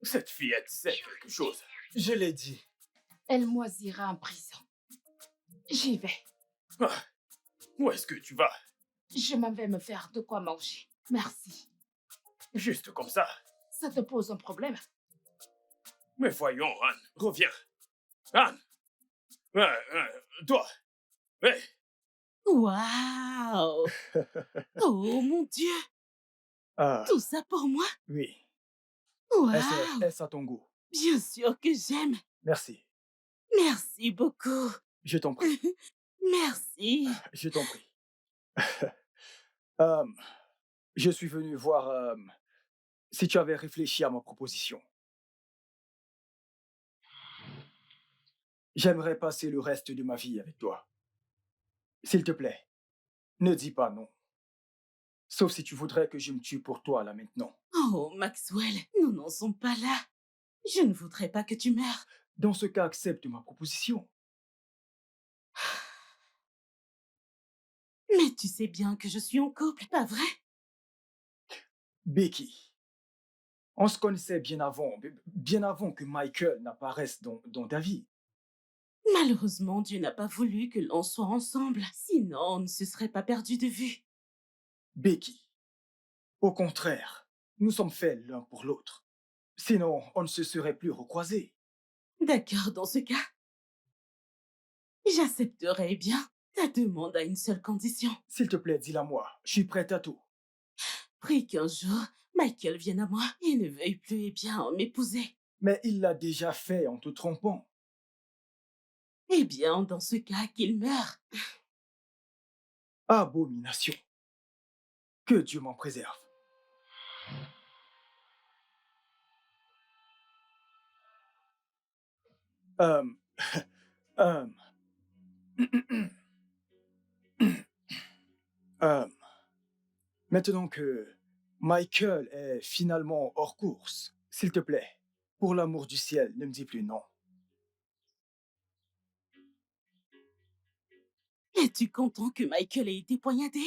Cette fillette sait quelque chose. Je l'ai dit. Elle moisira en prison. J'y vais. Ah, où est-ce que tu vas? Je m'en vais me faire de quoi manger. Merci. Juste comme ça? Ça te pose un problème? Mais voyons, Anne, reviens. Anne! Toi! Hé! Waouh! Oh mon Dieu! Ah, Tout ça pour moi? oui. Waouh! Est-ce à ton goût? Bien sûr que j'aime. Merci. Merci beaucoup. Je t'en prie. Merci. Je t'en prie. Je suis venu voir si tu avais réfléchi à ma proposition. J'aimerais passer le reste de ma vie avec toi. S'il te plaît, ne dis pas non. Sauf si tu voudrais que je me tue pour toi là maintenant. Oh, Maxwell, nous n'en sommes pas là. Je ne voudrais pas que tu meurs. Dans ce cas, accepte ma proposition. Mais tu sais bien que je suis en couple, pas vrai? Becky, on se connaissait bien avant que Michael n'apparaisse dans ta vie. Malheureusement, Dieu n'a pas voulu que l'on soit ensemble. Sinon, on ne se serait pas perdu de vue. Becky, au contraire, nous sommes faits l'un pour l'autre. Sinon, on ne se serait plus recroisés. D'accord, dans ce cas, j'accepterai bien ta demande à une seule condition. S'il te plaît, dis-la moi. Je suis prête à tout. Prie qu'un jour, Michael vienne à moi et ne veuille plus et bien m'épouser. Mais il l'a déjà fait en te trompant. Eh bien, dans ce cas, qu'il meure. Abomination. Que Dieu m'en préserve. Euh, euh, euh, Maintenant que Michael est finalement hors course, s'il te plaît, pour l'amour du ciel, ne me dis plus non. Es-tu content que Michael ait été poignardé?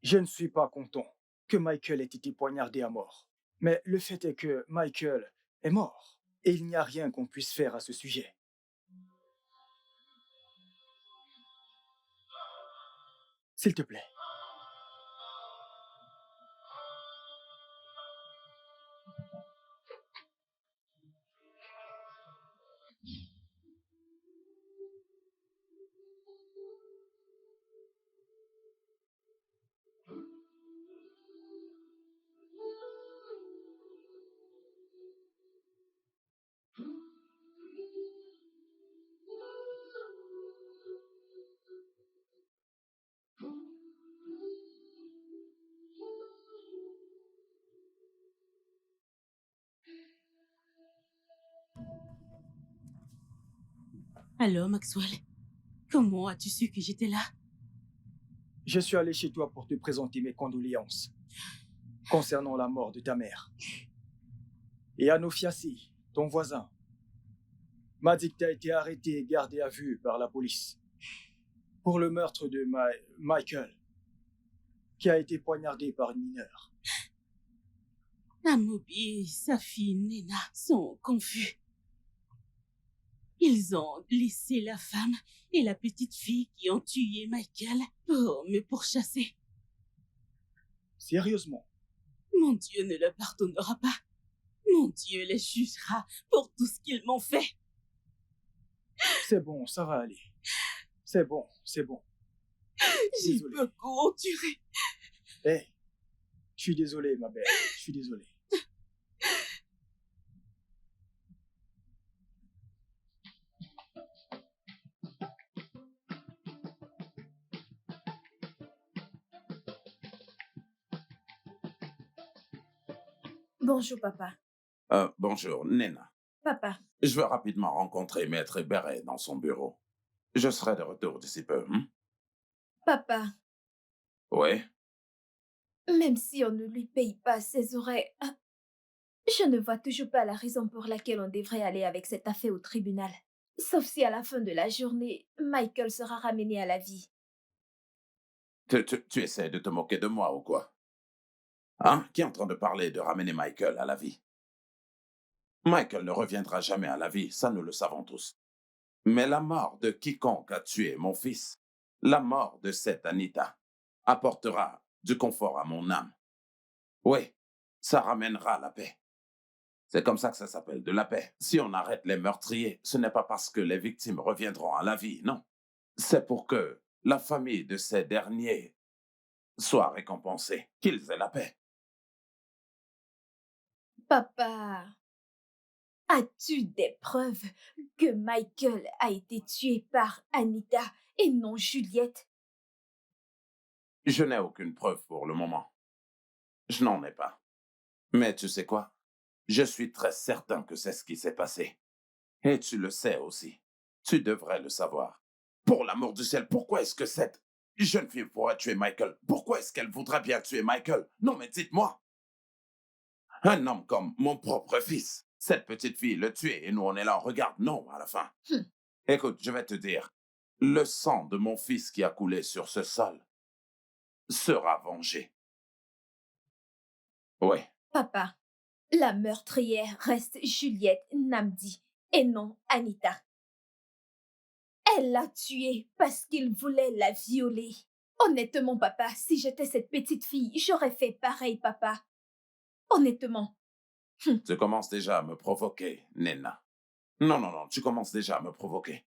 Je ne suis pas content que Michael ait été poignardé à mort. Mais le fait est que Michael est mort et il n'y a rien qu'on puisse faire à ce sujet. S'il te plaît. Alors, Maxwell, comment as-tu su que j'étais là? Je suis allé chez toi pour te présenter mes condoléances concernant la mort de ta mère. Et Anofiasi, ton voisin, m'a dit que tu as été arrêté et gardé à vue par la police pour le meurtre de Michael, qui a été poignardé par une mineure. Amobi et sa fille Nena sont confus. Ils ont laissé la femme et la petite fille qui ont tué Michael pour me pourchasser. Sérieusement? Mon Dieu ne le pardonnera pas. Mon Dieu les jugera pour tout ce qu'ils m'ont fait. C'est bon, ça va aller. C'est bon, c'est bon. J'ai beaucoup enduré. Hé, je suis désolé, ma belle. Je suis désolé. Bonjour, papa. Bonjour, Nena. Papa. Je veux rapidement rencontrer Maître Beret dans son bureau. Je serai de retour d'ici peu. Papa, Oui? même si on ne lui paye pas ses oreilles, je ne vois toujours pas la raison pour laquelle on devrait aller avec cette affaire au tribunal. Sauf si à la fin de la journée, Michael sera ramené à la vie. Tu essaies de te moquer de moi ou quoi? Hein? Qui est en train de parler de ramener Michael à la vie? Michael ne reviendra jamais à la vie, ça nous le savons tous. Mais la mort de quiconque a tué mon fils, la mort de cette Anita, apportera du confort à mon âme. Oui, ça ramènera la paix. C'est comme ça que ça s'appelle, de la paix. Si on arrête les meurtriers, ce n'est pas parce que les victimes reviendront à la vie, non. C'est pour que la famille de ces derniers soit récompensée, qu'ils aient la paix. Papa, as-tu des preuves que Michael a été tué par Anita et non Juliette? Je n'ai aucune preuve pour le moment. Je n'en ai pas. Mais tu sais quoi? Je suis très certain que c'est ce qui s'est passé. Et tu le sais aussi. Tu devrais le savoir. Pour l'amour du ciel, pourquoi est-ce que cette jeune fille pourrait tuer Michael? Pourquoi est-ce qu'elle voudrait bien tuer Michael? Non, mais dites-moi. Un homme comme mon propre fils, cette petite fille le tuer et nous on est là, on regarde. Non, à la fin. Écoute, je vais te dire. le sang de mon fils qui a coulé sur ce sol sera vengé. Oui. Papa, la meurtrière reste Juliette Namdi et non Anita. Elle l'a tuée parce qu'il voulait la violer. Honnêtement, papa, si j'étais cette petite fille, j'aurais fait pareil, papa. Honnêtement. Tu commences déjà à me provoquer, Nena. Non, tu commences déjà à me provoquer.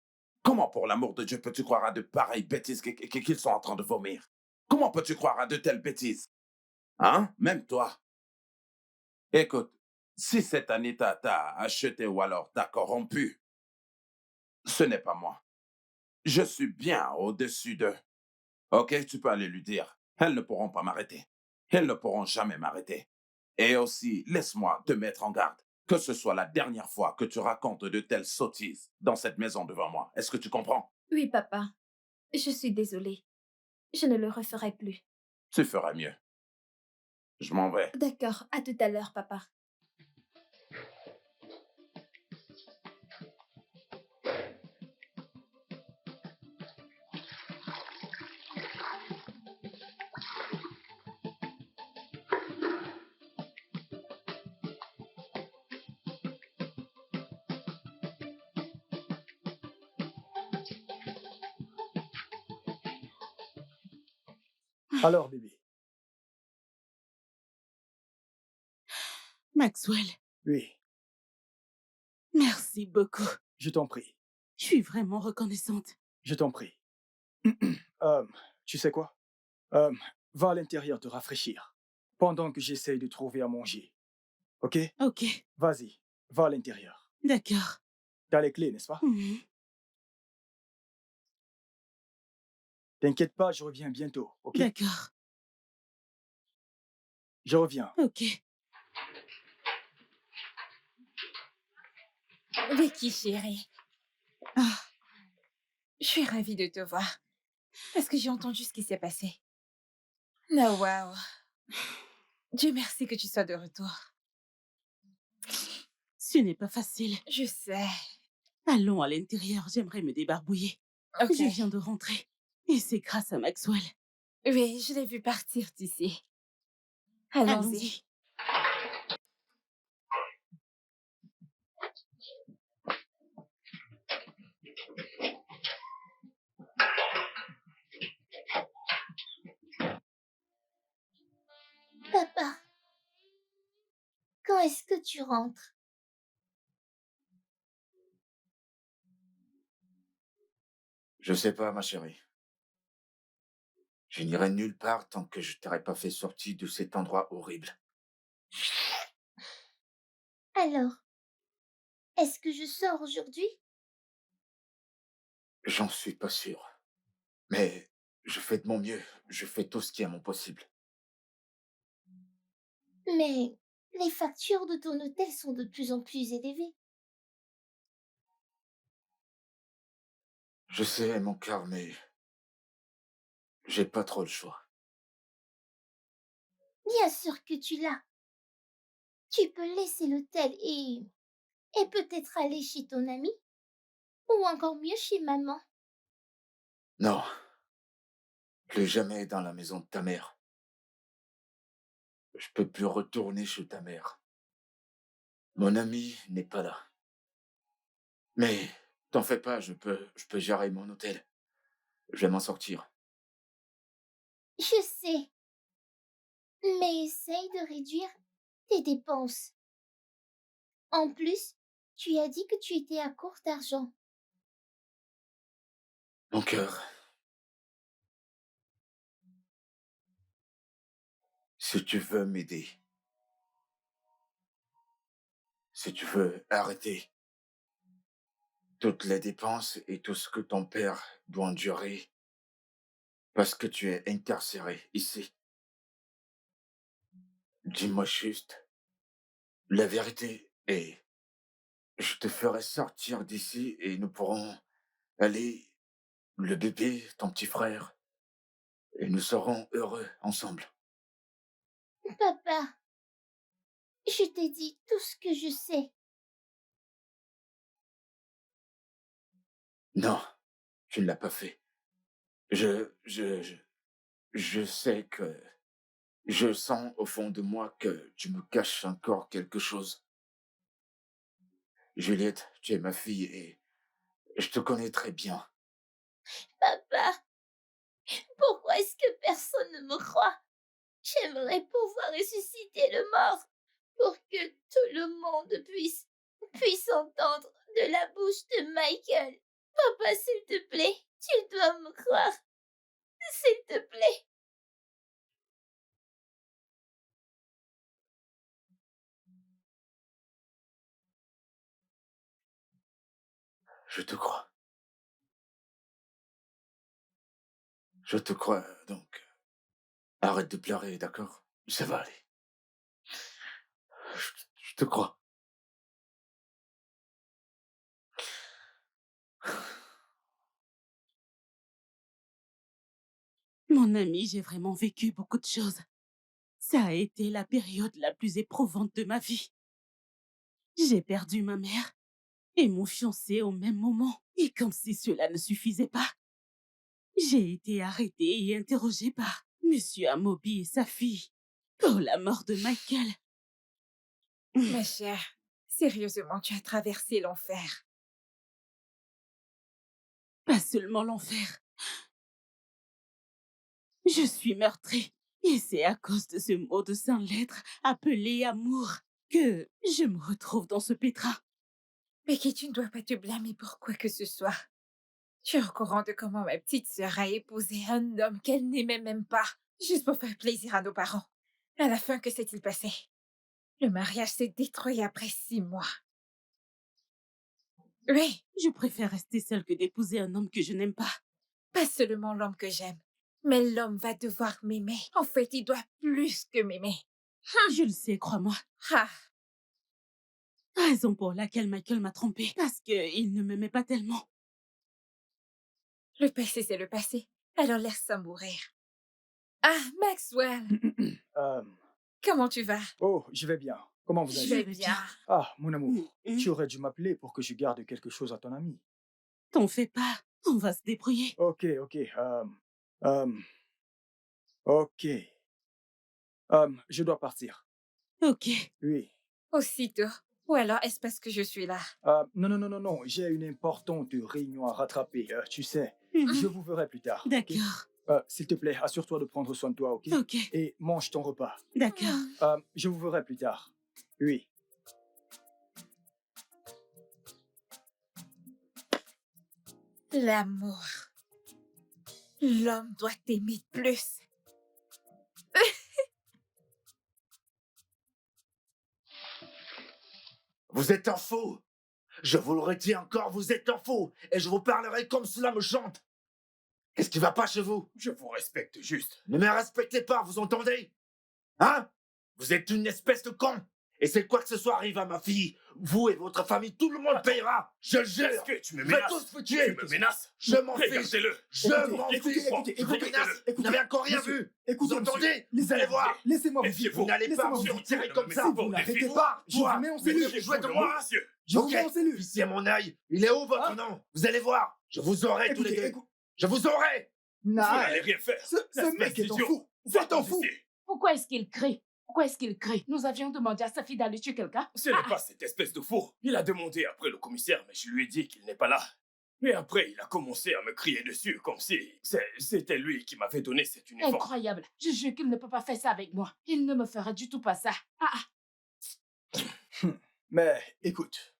Comment, pour l'amour de Dieu, peux-tu croire à de pareilles bêtises qu'ils sont en train de vomir? Comment peux-tu croire à de telles bêtises? Hein? Même toi. Écoute, si cette Anita t'a acheté ou alors t'a corrompu, ce n'est pas moi. Je suis bien au-dessus d'eux. Ok, tu peux aller lui dire. Elles ne pourront pas m'arrêter. Elles ne pourront jamais m'arrêter. Et aussi, laisse-moi te mettre en garde. Que ce soit la dernière fois que tu racontes de telles sottises dans cette maison devant moi. Est-ce que tu comprends? Oui, papa. Je suis désolée. Je ne le referai plus. Tu feras mieux. Je m'en vais. D'accord, à tout à l'heure, papa. Alors, bébé. Maxwell, Oui, merci beaucoup. je t'en prie. Je suis vraiment reconnaissante. Je t'en prie. Tu sais quoi? Va à l'intérieur te rafraîchir. Pendant que j'essaye de trouver à manger. Ok? Ok, Vas-y, va à l'intérieur. d'accord. T'as les clés, n'est-ce pas? Mhm. T'inquiète pas, je reviens bientôt, ok? D'accord. Je reviens. Ok. Vicky, chérie. Ah, je suis ravie de te voir. Parce que j'ai entendu ce qui s'est passé. Oh, waouh. Dieu merci que tu sois de retour. Ce n'est pas facile. Je sais. Allons à l'intérieur, j'aimerais me débarbouiller. Ok. Je viens de rentrer. Et c'est grâce à Maxwell. Oui, je l'ai vu partir d'ici. Allons-y. Papa, quand est-ce que tu rentres? Je sais pas, ma chérie. Je n'irai nulle part tant que je t'aurai pas fait sortir de cet endroit horrible. Alors, est-ce que je sors aujourd'hui? J'en suis pas sûr. Mais je fais de mon mieux. Je fais tout ce qui est à mon possible. Mais les factures de ton hôtel sont de plus en plus élevées. Je sais, mon cœur, mais j'ai pas trop le choix. Bien sûr que tu l'as. Tu peux laisser l'hôtel et peut-être aller chez ton ami. Ou encore mieux chez maman. Non. Plus jamais dans la maison de ta mère. Je peux plus retourner chez ta mère. Mon ami n'est pas là. Mais t'en fais pas, je peux gérer mon hôtel. Je vais m'en sortir. Je sais. Mais essaye de réduire tes dépenses. En plus, tu as dit que tu étais à court d'argent. Mon cœur. Si tu veux m'aider, si tu veux arrêter toutes les dépenses et tout ce que ton père doit endurer parce que tu es incarcéré ici, dis-moi juste la vérité et je te ferai sortir d'ici et nous pourrons aller, le bébé, ton petit frère, et nous serons heureux ensemble. Papa, je t'ai dit tout ce que je sais. Non, Tu ne l'as pas fait. Je sais que... Je sens au fond de moi que tu me caches encore quelque chose. Juliette, tu es ma fille et je te connais très bien. Papa, pourquoi est-ce que personne ne me croit? J'aimerais pouvoir ressusciter le mort pour que tout le monde puisse entendre de la bouche de Michael. Papa, s'il te plaît, tu dois me croire. S'il te plaît. Je te crois. Je te crois, donc. Arrête de pleurer, d'accord? Ça va aller. Je te crois. Mon ami, j'ai vraiment vécu beaucoup de choses. Ça a été la période la plus éprouvante de ma vie. J'ai perdu ma mère et mon fiancé au même moment. Et comme si cela ne suffisait pas, j'ai été arrêtée et interrogée par Monsieur Amobi et sa fille pour la mort de Michael. Ma chère, sérieusement, tu as traversé l'enfer. Pas seulement l'enfer. Je suis meurtrie. Et c'est à cause de ce mot de 100 lettres appelé amour que je me retrouve dans ce pétrin. Becky, tu ne dois pas te blâmer pour quoi que ce soit. Tu es au courant de comment ma petite sœur a épousé un homme qu'elle n'aimait même pas, juste pour faire plaisir à nos parents. À la fin, que s'est-il passé? Le mariage s'est détruit après 6 mois. Oui. Je préfère rester seule que d'épouser un homme que je n'aime pas. Pas seulement l'homme que j'aime, mais l'homme va devoir m'aimer. En fait, il doit plus que m'aimer. Je le sais, crois-moi. Ah. Raison pour laquelle Michael m'a trompée. Parce qu'il ne m'aimait pas tellement. Le passé, c'est le passé. Alors laisse ça mourir. Ah, Maxwell! Comment tu vas? Oh, je vais bien. Comment vous allez? Je vais bien. Ah, mon amour, tu aurais dû m'appeler pour que je garde quelque chose à ton ami. T'en fais pas. On va se débrouiller. Ok. Ok. Je dois partir. Ok. Oui. Aussitôt. Ou alors, est-ce parce que je suis là? Non. J'ai une importante réunion à rattraper. Tu sais, je vous verrai plus tard. D'accord. S'il te plaît, assure-toi de prendre soin de toi, ok? Ok. Et mange ton repas. D'accord. Je vous verrai plus tard. Oui. L'amour. L'homme doit t'aimer plus. Vous êtes un fou. Je vous le redis encore, vous êtes un fou. Et je vous parlerai comme cela me chante. Qu'est-ce qui va pas chez vous? Je vous respecte juste. Ne me respectez pas, vous entendez? Hein? Vous êtes une espèce de con. Et c'est quoi que ce soit arrive à ma fille, vous et votre famille, tout le monde payera. Je le jure. Est-ce que tu me Je vais menaces? tous vous tuer. Tu me menaces? Je m'en fiche. Regardez-le. Je m'en fiche. Je vous menace. Vous n'avez encore rien vu. Vous entendez? Vous allez voir. Laissez-moi Vous n'allez pas vous tirer comme ça. Vous n'arrêtez pas. Je vous mets en cellule. Vous jouez de moi. Je vous mets en cellule. Ici à mon œil. Il est où votre nom? Vous allez voir. Je vous aurai tous les deux. Je vous aurai. Vous n'allez rien faire. Ce mec est un fou. C'est un fou. Pourquoi est-ce qu'il crie? Pourquoi est-ce qu'il crie? Nous avions demandé à sa fille d'aller tuer quelqu'un. Ce n'est pas cette espèce de fou. Il a demandé après le commissaire, mais je lui ai dit qu'il n'est pas là. Et après, il a commencé à me crier dessus, comme si c'était lui qui m'avait donné cet uniforme. Incroyable. Je jure qu'il ne peut pas faire ça avec moi. Il ne me ferait du tout pas ça. Mais écoute,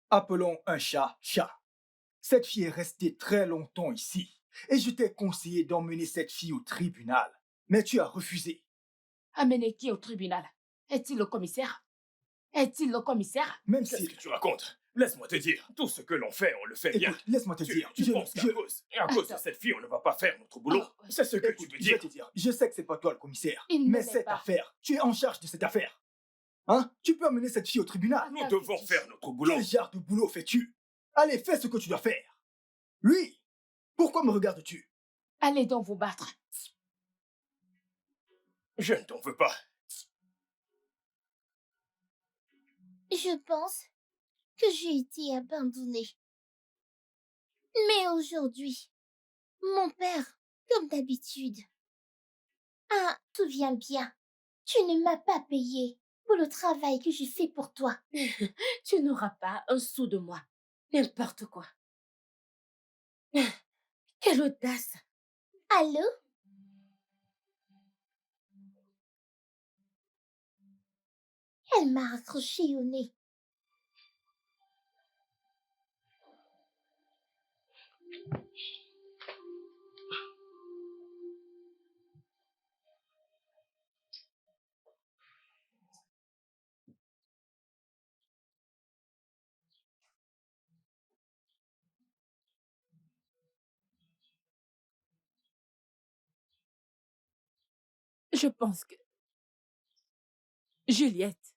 appelons un chat chat. Cette fille est restée très longtemps ici. Et je t'ai conseillé d'emmener cette fille au tribunal. Mais tu as refusé. Amener qui au tribunal? Est-il le commissaire? Est-il le commissaire? Même Qu'est-ce si... que tu racontes? Laisse-moi te dire, tout ce que l'on fait, on le fait bien. Écoute, laisse-moi te dire. Tu penses qu'à cause de cette fille, on ne va pas faire notre boulot? C'est ce que tu veux Je dire. vais te dire, je sais que c'est pas toi le commissaire. Il ne Mais l'est cette pas. affaire, tu es en charge de cette affaire. Hein? Tu peux amener cette fille au tribunal. Nous devons faire notre boulot. Quel genre de boulot fais-tu? Allez, fais ce que tu dois faire. Oui. Pourquoi me regardes-tu? Allez donc vous battre. Je ne t'en veux pas. Je pense que j'ai été abandonnée. Mais aujourd'hui, mon père, comme d'habitude, souviens bien, tu ne m'as pas payé pour le travail que j'ai fait pour toi. Tu n'auras pas un sou de moi. N'importe quoi. Quelle audace! Allô? Elle m'a accroché au nez. Je pense que... Juliette,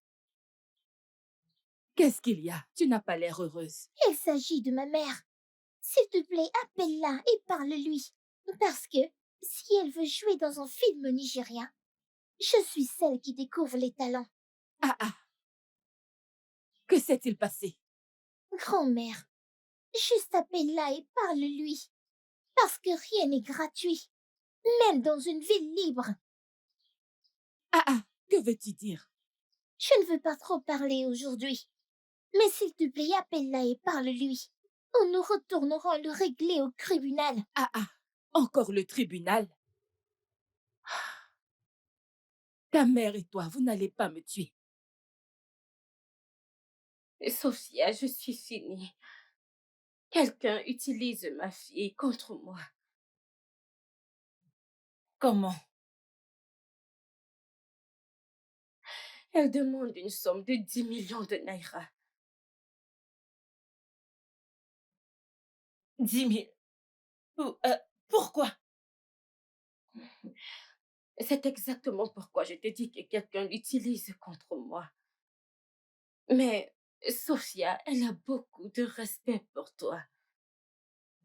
qu'est-ce qu'il y a? Tu n'as pas l'air heureuse. Il s'agit de ma mère. S'il te plaît, appelle-la et parle-lui. Parce que si elle veut jouer dans un film nigérien, je suis celle qui découvre les talents. Que s'est-il passé? Grand-mère, juste appelle-la et parle-lui. Parce que rien n'est gratuit, même dans une ville libre. Que veux-tu dire? Je ne veux pas trop parler aujourd'hui. Mais s'il te plaît, appelle-la et parle-lui. Ou nous retournerons le régler au tribunal. Encore le tribunal? Ta mère et toi, vous n'allez pas me tuer. Sophia, je suis finie. Quelqu'un utilise ma fille contre moi. Comment? Elle demande une somme de 10 millions de naira. 10 000? Pourquoi? C'est exactement pourquoi je te dis que quelqu'un l'utilise contre moi. Mais Sophia, elle a beaucoup de respect pour toi.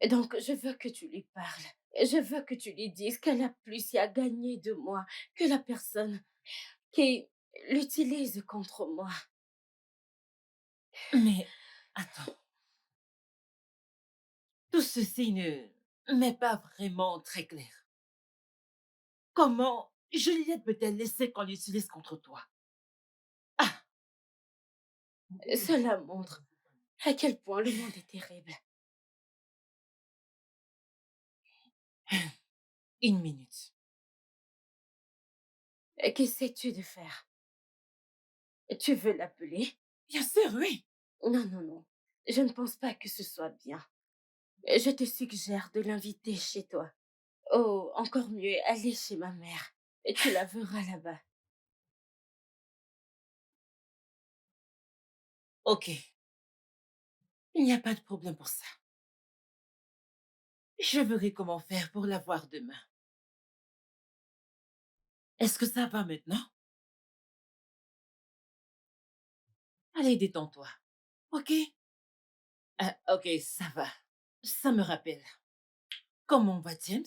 Donc, je veux que tu lui parles. Je veux que tu lui dises qu'elle a plus à gagner de moi que la personne qui l'utilise contre moi. Mais, attends. Tout ceci ne m'est pas vraiment très clair. Comment Juliette peut-elle laisser qu'on l'utilise contre toi? Cela montre à quel point le monde est terrible. 1 minute. Qu'essaies-tu de faire? Tu veux l'appeler? Bien sûr, oui. Non. Je ne pense pas que ce soit bien. Je te suggère de l'inviter chez toi. Oh, encore mieux, aller chez ma mère. Et tu la verras là-bas. Ok. Il n'y a pas de problème pour ça. Je verrai comment faire pour la voir demain. Est-ce que ça va maintenant? Allez, détends-toi. Ok? Ok, ça va. Ça me rappelle. Comment va James?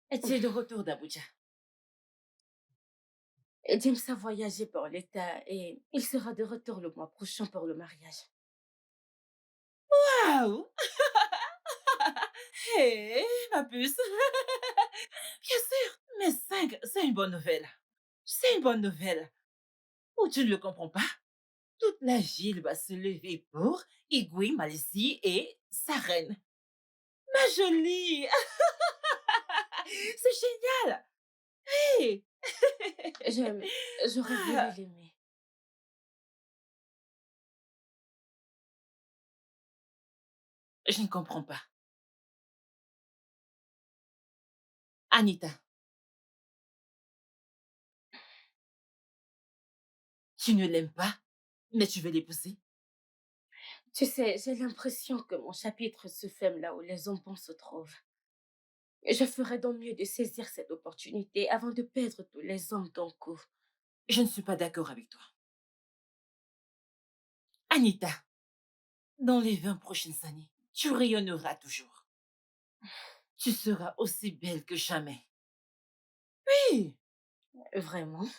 Es-tu de retour d'Abuja? James a voyagé pour l'État et il sera de retour le mois prochain pour le mariage. Waouh! Hé, ma puce! Bien sûr, mais 5, c'est une bonne nouvelle. C'est une bonne nouvelle. Ou tu ne le comprends pas? Toute la ville va se lever pour Igui, Malaisie et sa reine. Ma jolie! C'est génial! Hey! J'aurais voulu l'aimer. Je ne comprends pas. Anita. Tu ne l'aimes pas, mais tu veux l'épouser? Tu sais, j'ai l'impression que mon chapitre se ferme là où les enfants se trouvent. Je ferais donc mieux de saisir cette opportunité avant de perdre tous les hommes d'un coup. Je ne suis pas d'accord avec toi. Anita, dans les 20 prochaines années, tu rayonneras toujours. Tu seras aussi belle que jamais. Oui! Vraiment?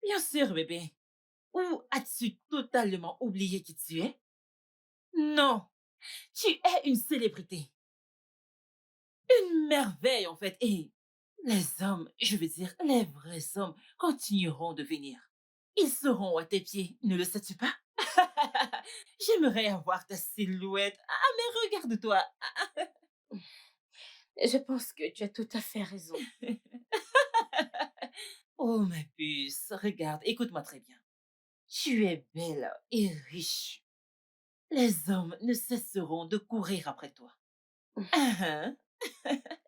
Bien sûr, bébé. Ou as-tu totalement oublié qui tu es? Non, Tu es une célébrité. Une merveille, en fait. Et les hommes, je veux dire, les vrais hommes, continueront de venir. Ils seront à tes pieds, ne le sais-tu pas? J'aimerais avoir ta silhouette. Ah, mais regarde-toi. Je pense que tu as tout à fait raison. Oh, ma puce, regarde, écoute-moi très bien. Tu es belle et riche. Les hommes ne cesseront de courir après toi. Ah,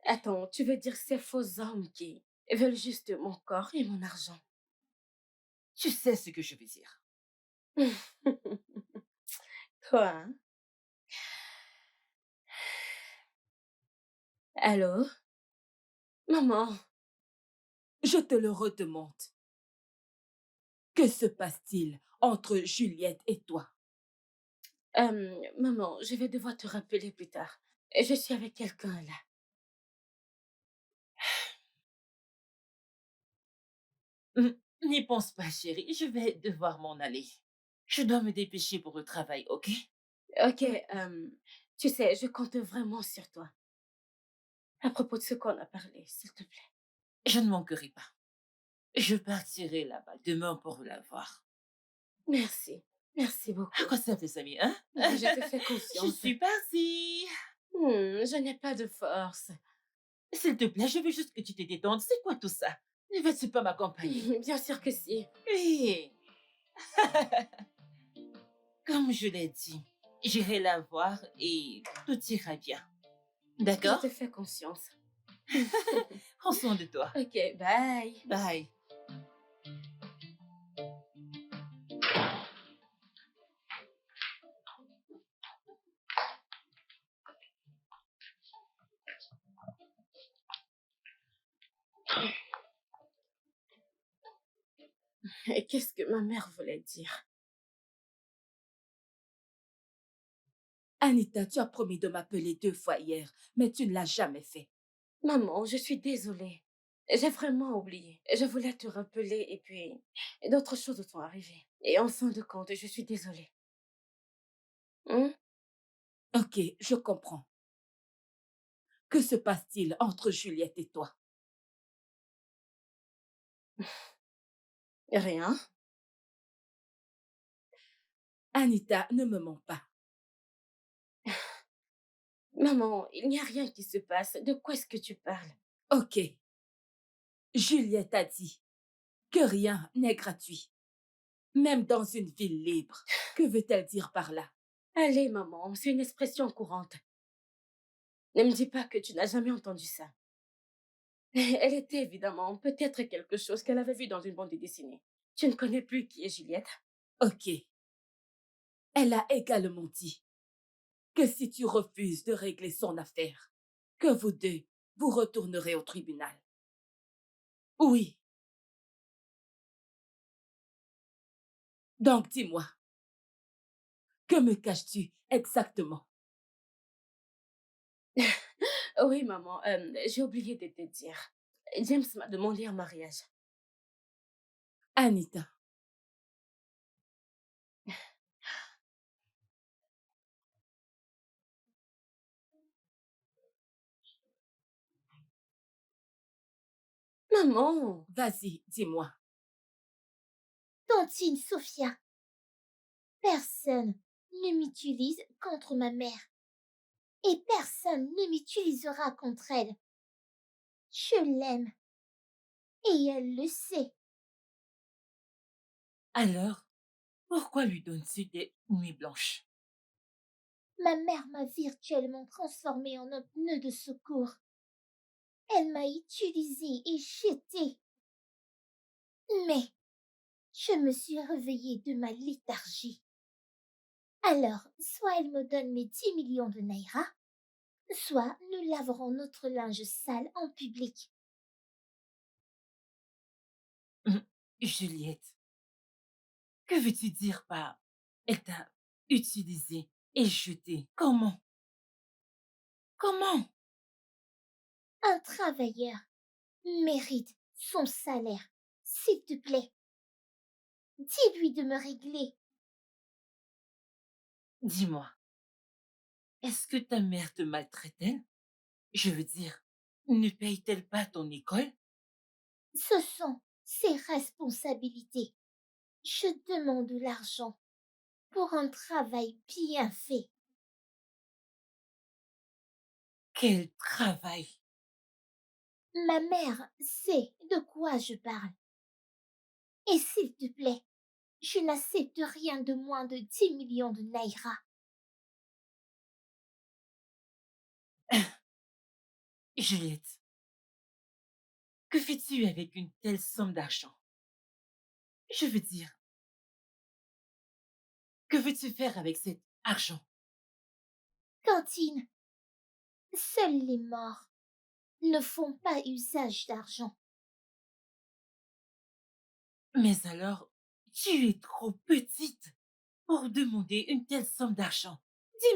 Attends, tu veux dire ces faux hommes qui veulent juste mon corps et mon argent? tu sais ce que je veux dire. Toi, hein? Allô? Maman, Je te le redemande. Que se passe-t-il entre Juliette et toi? maman, je vais devoir te rappeler plus tard. Je suis avec quelqu'un là. N'y pense pas, chérie, je vais devoir m'en aller. Je dois me dépêcher pour le travail, ok? Ok, tu sais, je compte vraiment sur toi. À propos de ce qu'on a parlé, s'il te plaît. Je ne manquerai pas. Je partirai là-bas demain pour la voir. Merci. Merci À beaucoup. quoi ça fait, Samy, hein? Je te fais Je confiance. suis partie. Je n'ai pas de force. S'il te plaît, je veux juste que tu te détendes. C'est quoi tout ça? Ne veux-tu pas m'accompagner? Bien sûr que si. Oui. Comme je l'ai dit, j'irai la voir et tout ira bien. Je D'accord? te fais confiance. Prends soin de toi. Ok, bye. Bye. Et qu'est-ce que ma mère voulait dire? Anita, tu as promis de m'appeler 2 fois hier, mais tu ne l'as jamais fait. Maman, je suis désolée. J'ai vraiment oublié. Je voulais te rappeler et puis d'autres choses sont arrivées. Et en fin de compte, je suis désolée. Hein? Ok, je comprends. Que se passe-t-il entre Juliette et toi? Rien. Anita, ne me mens pas. Maman, il n'y a rien qui se passe. De quoi est-ce que tu parles? Ok. Juliette a dit que rien n'est gratuit, même dans une ville libre. Que veut-elle dire par là? Allez, maman, c'est une expression courante. Ne me dis pas que tu n'as jamais entendu ça. Elle était évidemment peut-être quelque chose qu'elle avait vu dans une bande dessinée. Tu ne connais plus qui est Juliette? Ok. Elle a également dit que si tu refuses de régler son affaire, que vous deux, vous retournerez au tribunal. Oui. Donc dis-moi, que me caches-tu exactement? Oui, maman, j'ai oublié de te dire. James m'a demandé un mariage. Anita. Maman! Vas-y, dis-moi. Tontine Sophia, personne ne m'utilise contre ma mère. Et personne ne m'utilisera contre elle. Je l'aime. Et elle le sait. Alors, pourquoi lui donnes-tu des nuits blanches? Ma mère m'a virtuellement transformée en un pneu de secours. Elle m'a utilisée et jetée. Mais je me suis réveillée de ma léthargie. Alors, soit elle me donne mes 10 millions de naira, soit nous laverons notre linge sale en public. Juliette, que veux-tu dire par elle t'a utilisé et jeté? Comment? Comment? Un travailleur mérite son salaire. S'il te plaît, dis-lui de me régler. Dis-moi, Est-ce que ta mère te maltraite-t-elle? Je veux dire, ne paye-t-elle pas ton école? Ce sont ses responsabilités. Je demande de l'argent pour un travail bien fait. Quel travail! Ma mère sait de quoi je parle. Et s'il te plaît, je n'accepte rien de moins de 10 millions de naira. Juliette, que fais-tu avec une telle somme d'argent? Je veux dire, que veux-tu faire avec cet argent? Cantine, seuls les morts ne font pas usage d'argent. Mais alors, tu es trop petite pour demander une telle somme d'argent.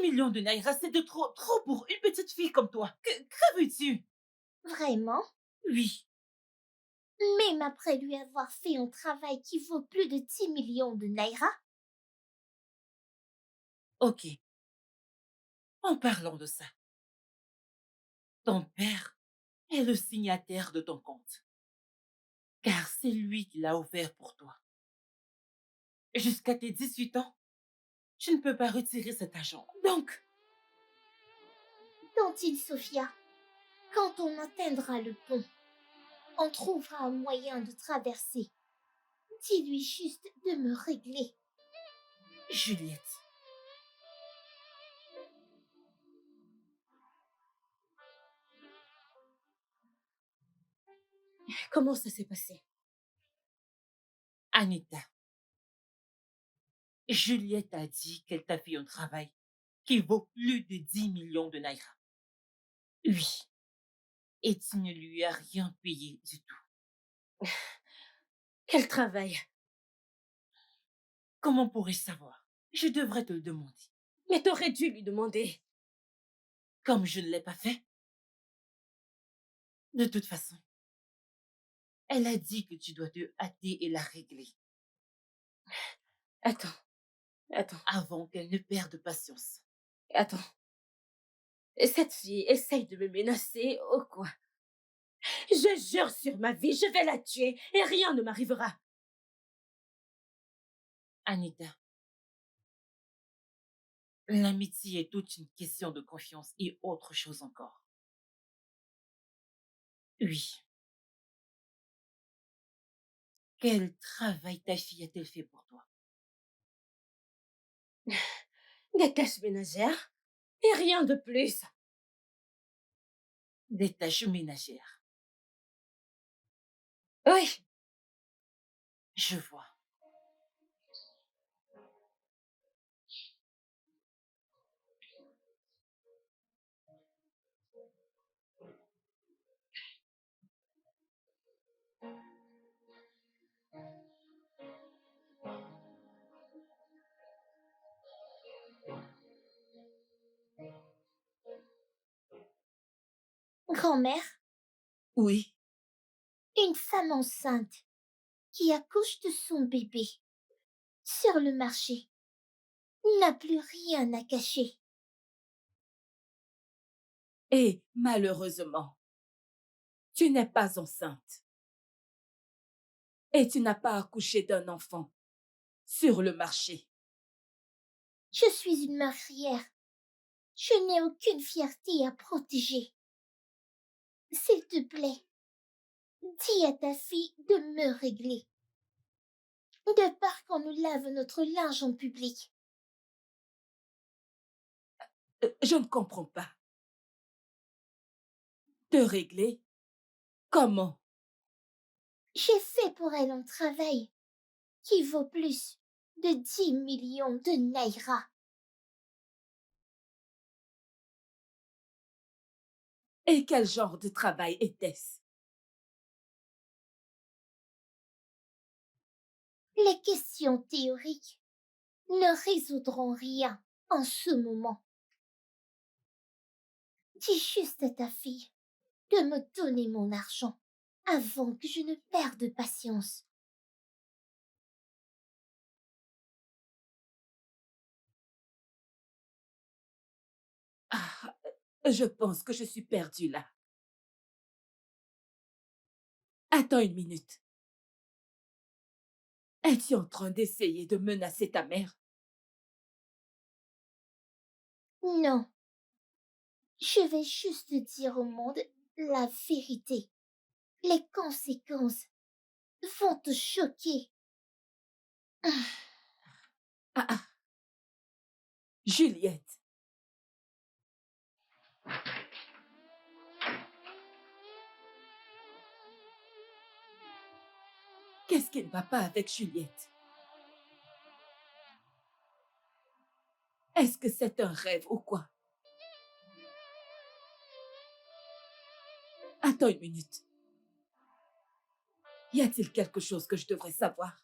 10 millions de naira, c'est de trop, trop pour une petite fille comme toi. Que veux-tu? Vraiment? Oui. Même après lui avoir fait un travail qui vaut plus de 10 millions de naira? Ok. En parlant de ça, ton père est le signataire de ton compte. Car c'est lui qui l'a ouvert pour toi. Jusqu'à tes 18 ans, tu ne peux pas retirer cet argent. Donc, Tantine Sophia, quand on atteindra le pont, on trouvera un moyen de traverser. Dis-lui juste de me régler. Juliette, Comment ça s'est passé? Anita, Juliette a dit qu'elle t'a fait un travail qui vaut plus de 10 millions de naira. Oui. Et tu ne lui as rien payé du tout. Quel travail? Comment pourrais-je savoir? Je devrais te le demander. Mais t'aurais dû lui demander. Comme je ne l'ai pas fait. De toute façon, elle a dit que tu dois te hâter et la régler. Attends. Avant qu'elle ne perde patience. Attends. Cette fille essaye de me menacer ou quoi? Je jure sur ma vie, je vais la tuer et rien ne m'arrivera. Anita, l'amitié est toute une question de confiance et autre chose encore. Oui. Quel travail ta fille a-t-elle fait pour toi? Des tâches ménagères et rien de plus. Des tâches ménagères. Oui. Je vois. Grand-mère? Oui. Une femme enceinte qui accouche de son bébé sur le marché n'a plus rien à cacher. Et malheureusement, tu n'es pas enceinte. Et tu n'as pas accouché d'un enfant sur le marché. Je suis une meurtrière. Je n'ai aucune fierté à protéger. S'il te plaît, dis à ta fille de me régler. De peur qu'on nous lave notre linge en public. Je ne comprends pas. Te régler? Comment? J'ai fait pour elle un travail qui vaut plus de 10 millions de naira. Et quel genre de travail était-ce? Les questions théoriques ne résoudront rien en ce moment. Dis juste à ta fille de me donner mon argent avant que je ne perde patience. Ah, je pense que je suis perdue là. Attends une minute. Es-tu en train d'essayer de menacer ta mère? Non, je vais juste dire au monde la vérité. Les conséquences vont te choquer. Ah, Juliette. Qu'est-ce qui ne va pas avec Juliette? Est-ce que c'est un rêve ou quoi? Attends une minute. Y a-t-il quelque chose que je devrais savoir?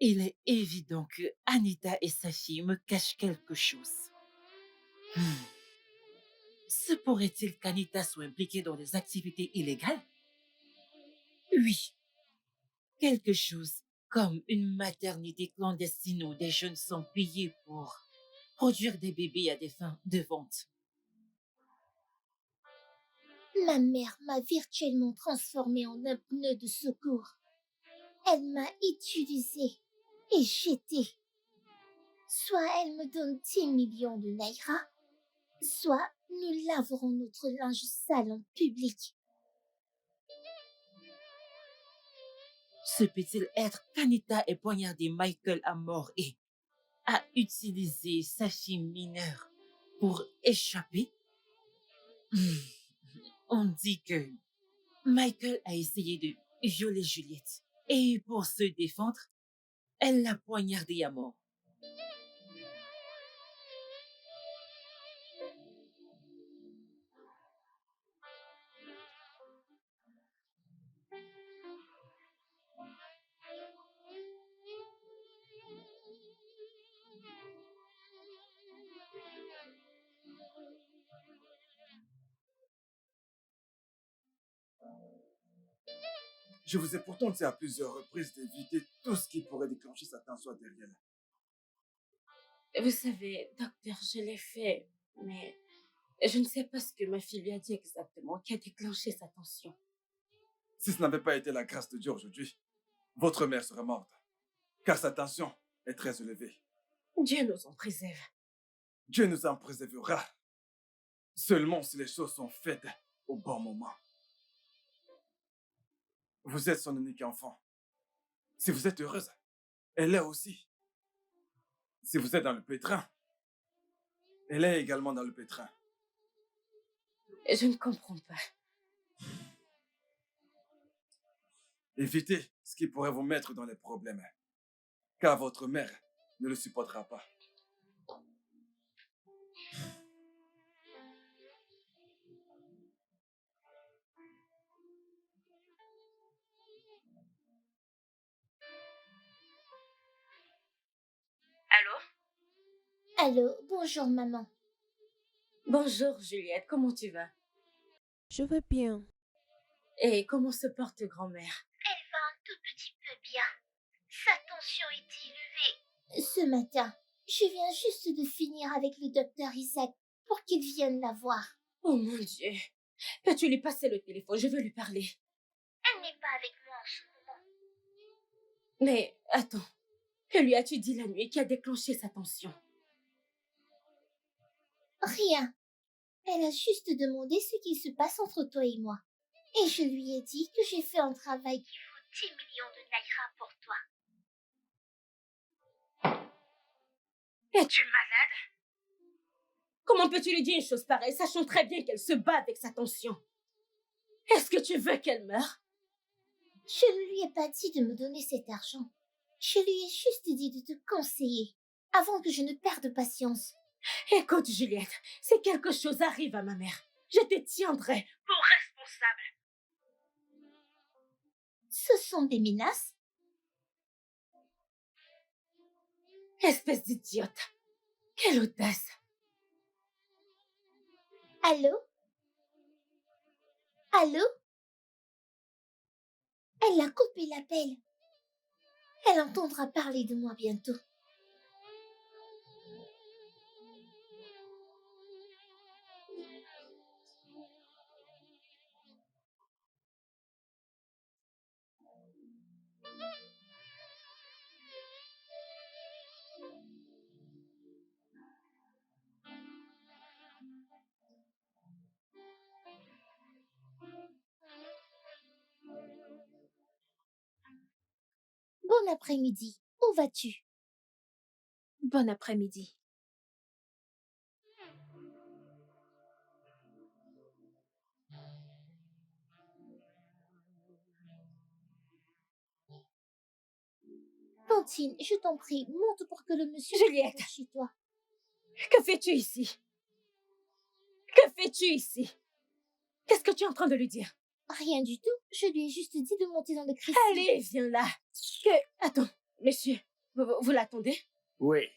Il est évident que Anita et sa fille me cachent quelque chose. Se pourrait-il qu'Anita soit impliquée dans des activités illégales? Oui, quelque chose comme une maternité clandestine où des jeunes sont payés pour produire des bébés à des fins de vente. Ma mère m'a virtuellement transformée en un pneu de secours. Elle m'a utilisée et jetée. Soit elle me donne 10 millions de naira, soit nous laverons notre linge sale en public. Se peut-il être qu'Anita ait poignardé Michael à mort et a utilisé sa fille mineure pour échapper? On dit que Michael a essayé de violer Juliette et pour se défendre, elle l'a poignardé à mort. Je vous ai pourtant dit à plusieurs reprises d'éviter tout ce qui pourrait déclencher sa tension artérielle. Vous savez, docteur, je l'ai fait, mais je ne sais pas ce que ma fille lui a dit exactement qui a déclenché sa tension. Si ce n'avait pas été la grâce de Dieu aujourd'hui, votre mère serait morte, car sa tension est très élevée. Dieu nous en préserve. Dieu nous en préservera seulement si les choses sont faites au bon moment. Vous êtes son unique enfant. Si vous êtes heureuse, elle l'est aussi. Si vous êtes dans le pétrin, elle est également dans le pétrin. Je ne comprends pas. Évitez ce qui pourrait vous mettre dans les problèmes, car votre mère ne le supportera pas. Allô? Allô, bonjour maman. Bonjour Juliette, comment tu vas? Je vais bien. Et comment se porte grand-mère? Elle va un tout petit peu bien. Sa tension est élevée. Ce matin, je viens juste de finir avec le docteur Isaac pour qu'il vienne la voir. Oh mon Dieu. Peux-tu lui passer le téléphone? Je veux lui parler. Elle n'est pas avec moi en ce moment. Mais attends, que lui as-tu dit la nuit qui a déclenché sa tension? Rien. Elle a juste demandé ce qui se passe entre toi et moi. Et je lui ai dit que j'ai fait un travail qui vaut 10 millions de naira pour toi. Es-tu malade? Comment peux-tu lui dire une chose pareille, sachant très bien qu'elle se bat avec sa tension? Est-ce que tu veux qu'elle meure? Je ne lui ai pas dit de me donner cet argent. Je lui ai juste dit de te conseiller, avant que je ne perde patience. Écoute, Juliette, si quelque chose arrive à ma mère, je te tiendrai pour responsable. Ce sont des menaces? Espèce d'idiote. Quelle audace. Allô? Allô? Elle a coupé l'appel. Elle entendra parler de moi bientôt. Bon après-midi. Où vas-tu? Bon après-midi. Tantine, je t'en prie, monte pour que le monsieur Juliette. rentre chez toi. Que fais-tu ici? Que fais-tu ici? Qu'est-ce que tu es en train de lui dire? Rien du tout. Je lui ai juste dit de monter dans le cristal. Allez, viens là. Attends, monsieur, vous l'attendez? Oui.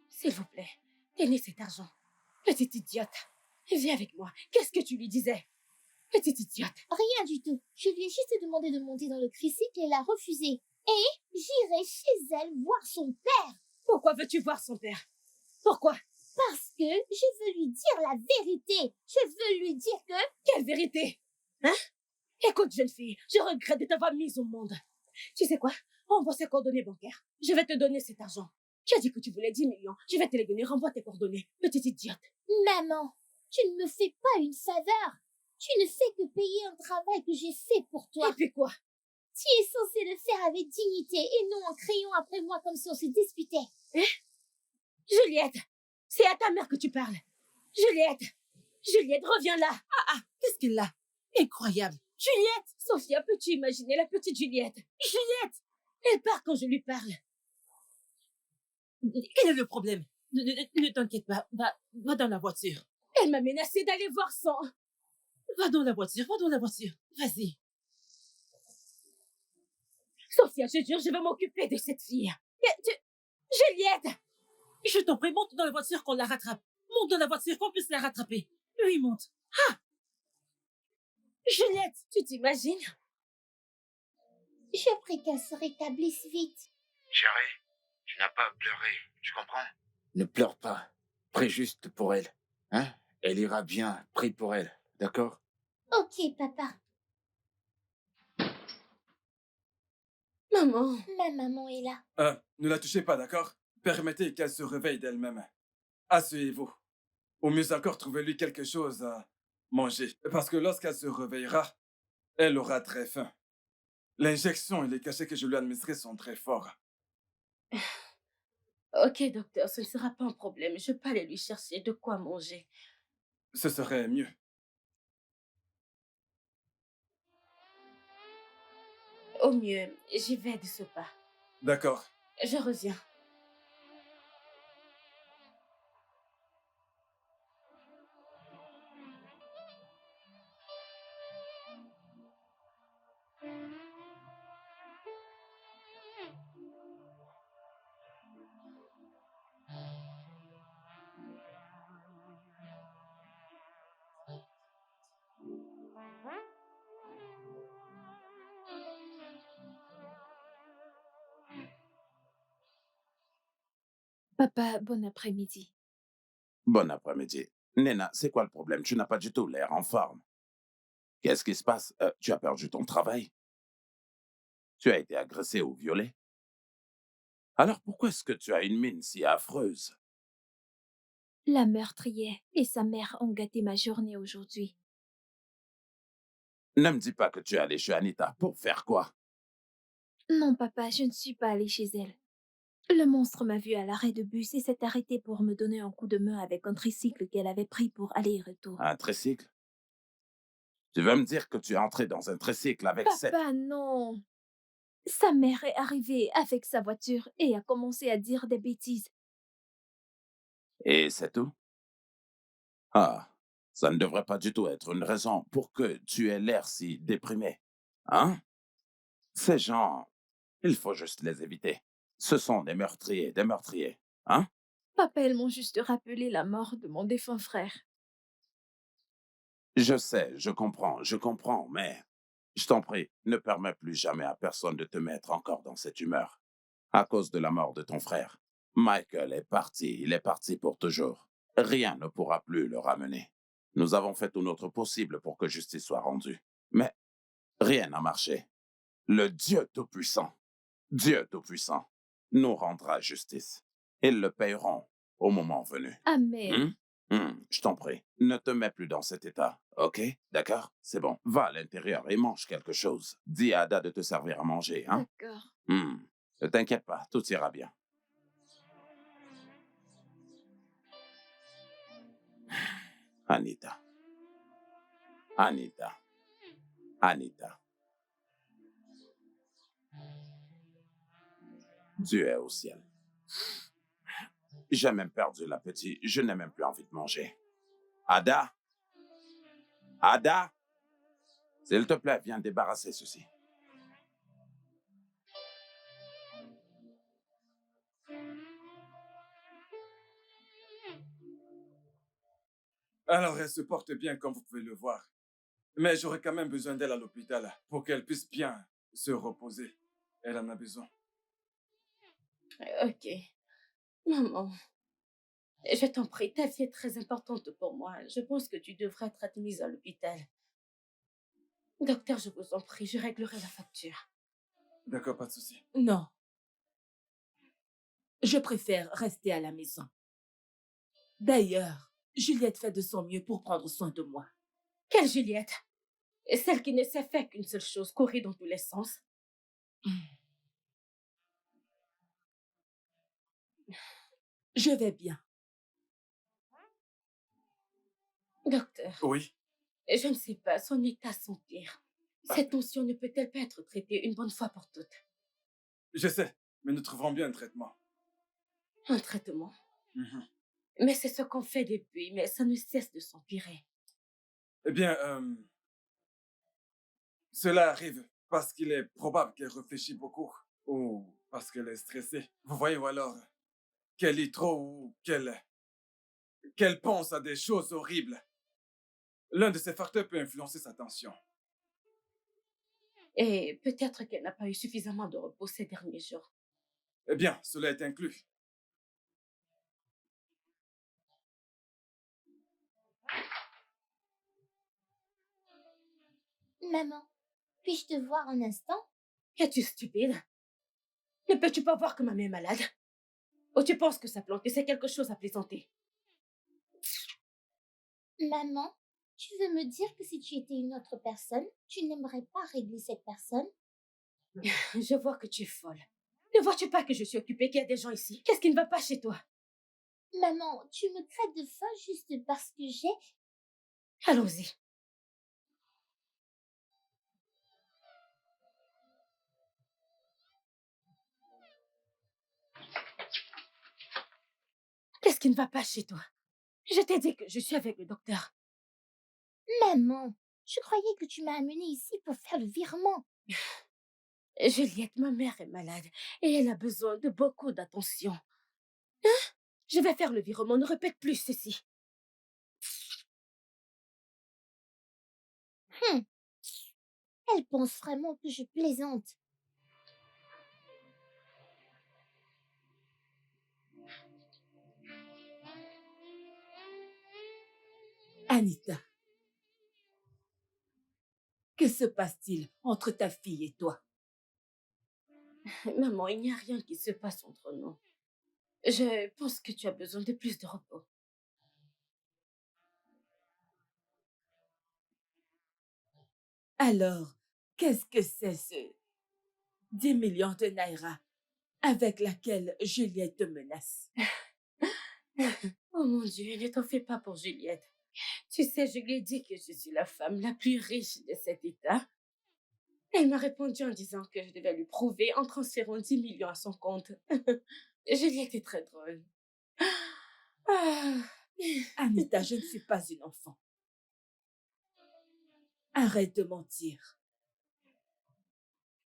S'il vous plaît, tenez cet argent. Petite idiote, viens avec moi. Qu'est-ce que tu lui disais? Petite idiote. Rien du tout. Je lui ai juste demandé de monter dans le tricycle et elle a refusé. Et j'irai chez elle voir son père. Pourquoi veux-tu voir son père? Pourquoi? Parce que je veux lui dire la vérité. Je veux lui dire que... Quelle vérité? Hein? Écoute, jeune fille, je regrette de t'avoir mise au monde. Tu sais quoi? Envoie ses coordonnées bancaires. Je vais te donner cet argent. Tu as dit que tu voulais 10 millions. Je vais te les donner. Renvoie tes coordonnées. Petite idiote. Maman, tu ne me fais pas une faveur. Tu ne fais que payer un travail que j'ai fait pour toi. Et puis quoi? Tu es censé le faire avec dignité et non en criant après moi comme si on se disputait. Hein? Juliette, c'est à ta mère que tu parles. Juliette, Juliette, reviens là. Qu'est-ce qu'elle a? Incroyable. Juliette, Sophia, peux-tu imaginer la petite Juliette? Juliette, elle part quand je lui parle. Quel est le problème? Ne t'inquiète pas. Va dans la voiture. Elle m'a menacée d'aller voir son... Va dans la voiture. Vas-y. Sophia, je jure, je vais m'occuper de cette fille. Juliette! Je t'en prie, monte dans la voiture qu'on la rattrape. Monte dans la voiture qu'on puisse la rattraper. Oui, monte. Juliette, tu t'imagines? Je prie qu'elle se rétablisse vite. Chérie, tu n'as pas à pleurer, tu comprends? Ne pleure pas. Prie juste pour elle. Hein? Elle ira bien. Prie pour elle. D'accord? Ok, papa. Maman. Ma maman est là. Ne la touchez pas, d'accord? Permettez qu'elle se réveille d'elle-même. Asseyez-vous. Ou mieux encore, trouvez-lui quelque chose à manger. Parce que lorsqu'elle se réveillera, elle aura très faim. L'injection et les cachets que je lui administrerai sont très forts. Ok, docteur, ce ne sera pas un problème. Je peux aller lui chercher de quoi manger. Ce serait mieux. Au mieux, j'y vais de ce pas. D'accord. Je reviens. Papa, bon après-midi. Bon après-midi. Nena, c'est quoi le problème? Tu n'as pas du tout l'air en forme. Qu'est-ce qui se passe? Tu as perdu ton travail? Tu as été agressé ou violé? Alors pourquoi est-ce que tu as une mine si affreuse? La meurtrière et sa mère ont gâté ma journée aujourd'hui. Ne me dis pas que tu es allé chez Anita. Pour faire quoi? Non, papa, je ne suis pas allée chez elle. Le monstre m'a vue à l'arrêt de bus et s'est arrêté pour me donner un coup de main avec un tricycle qu'elle avait pris pour aller et retour. Un tricycle? Tu veux me dire que tu es entré dans un tricycle avec cette... Papa, non! Sa mère est arrivée avec sa voiture et a commencé à dire des bêtises. Et c'est tout? Ah, ça ne devrait pas du tout être une raison pour que tu aies l'air si déprimé. Hein? Ces gens, il faut juste les éviter. Ce sont des meurtriers, des meurtriers. Hein? Papa, elles m'ont juste rappelé la mort de mon défunt frère. Je sais, je comprends, mais je t'en prie, ne permets plus jamais à personne de te mettre encore dans cette humeur. À cause de la mort de ton frère, Michael est parti, il est parti pour toujours. Rien ne pourra plus le ramener. Nous avons fait tout notre possible pour que justice soit rendue, mais rien n'a marché. Le Dieu Tout-Puissant, nous rendra justice. Ils le paieront au moment venu. Amen. Je t'en prie, ne te mets plus dans cet état, ok? D'accord? C'est bon. Va à l'intérieur et mange quelque chose. Dis à Ada de te servir à manger, hein? D'accord. Ne t'inquiète pas, tout ira bien. Anita. Anita. Anita. Dieu est au ciel. J'ai même perdu l'appétit. Je n'ai même plus envie de manger. Ada? Ada? S'il te plaît, viens débarrasser ceci. Alors, elle se porte bien, comme vous pouvez le voir. Mais j'aurais quand même besoin d'elle à l'hôpital pour qu'elle puisse bien se reposer. Elle en a besoin. Ok. Maman, je t'en prie, ta vie est très importante pour moi. Je pense que tu devrais être admise à l'hôpital. Docteur, je vous en prie, je réglerai la facture. D'accord, pas de souci. Non. Je préfère rester à la maison. D'ailleurs, Juliette fait de son mieux pour prendre soin de moi. Quelle Juliette? Et celle qui ne sait faire qu'une seule chose, courir dans tous les sens. Je vais bien. Docteur. Oui? Je ne sais pas, son état s'empire. Cette tension ne peut-elle pas être traitée une bonne fois pour toutes? Je sais, mais nous trouverons bien un traitement. Un traitement? Mhm. Mais c'est ce qu'on fait depuis, mais ça ne cesse de s'empirer. Eh bien, cela arrive parce qu'il est probable qu'elle réfléchit beaucoup ou parce qu'elle est stressée. Vous voyez, ou alors qu'elle lit trop ou qu'elle pense à des choses horribles. L'un de ces facteurs peut influencer sa tension. Et peut-être qu'elle n'a pas eu suffisamment de repos ces derniers jours. Eh bien, cela est inclus. Maman, puis-je te voir un instant? Es-tu stupide? Ne peux-tu pas voir que ma mère est malade? Ou tu penses que sa plante, c'est quelque chose à plaisanter? Maman, tu veux me dire que si tu étais une autre personne, tu n'aimerais pas régler cette personne? Je vois que tu es folle. Ne vois-tu pas que je suis occupée, qu'il y a des gens ici? Qu'est-ce qui ne va pas chez toi? Maman, tu me crèves de faim juste parce que j'ai... Allons-y. Qu'est-ce qui ne va pas chez toi? Je t'ai dit que je suis avec le docteur. Maman, je croyais que tu m'as amenée ici pour faire le virement. Juliette, ma mère est malade et elle a besoin de beaucoup d'attention. Hein? Je vais faire le virement, ne répète plus ceci. Elle pense vraiment que je plaisante. Anita, que se passe-t-il entre ta fille et toi? Maman, il n'y a rien qui se passe entre nous. Je pense que tu as besoin de plus de repos. Alors, qu'est-ce que c'est ce 10 millions de naira avec laquelle Juliette te menace? Oh mon Dieu, ne t'en fais pas pour Juliette. Tu sais, je lui ai dit que je suis la femme la plus riche de cet État. Elle m'a répondu en disant que je devais lui prouver en transférant 10 millions à son compte. Juliette est très drôle. Ah. Anita, je ne suis pas une enfant. Arrête de mentir.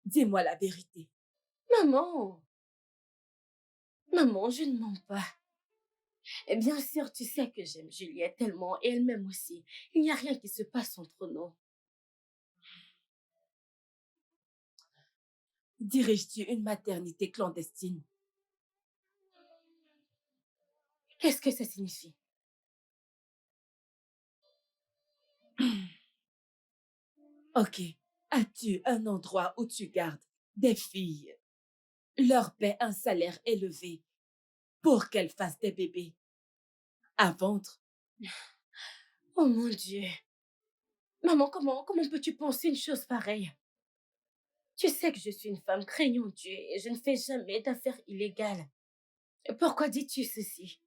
Dis-moi la vérité. Maman, maman, je ne mens pas. Et bien sûr, tu sais que j'aime Juliette tellement et elle m'aime aussi. Il n'y a rien qui se passe entre nous. Diriges-tu une maternité clandestine? Qu'est-ce que ça signifie? Ok. As-tu un endroit où tu gardes des filles, leur paie un salaire élevé pour qu'elles fassent des bébés à vendre? Oh mon Dieu. Maman, comment peux-tu penser une chose pareille? Tu sais que je suis une femme craignant Dieu et je ne fais jamais d'affaires illégales. Pourquoi dis-tu ceci?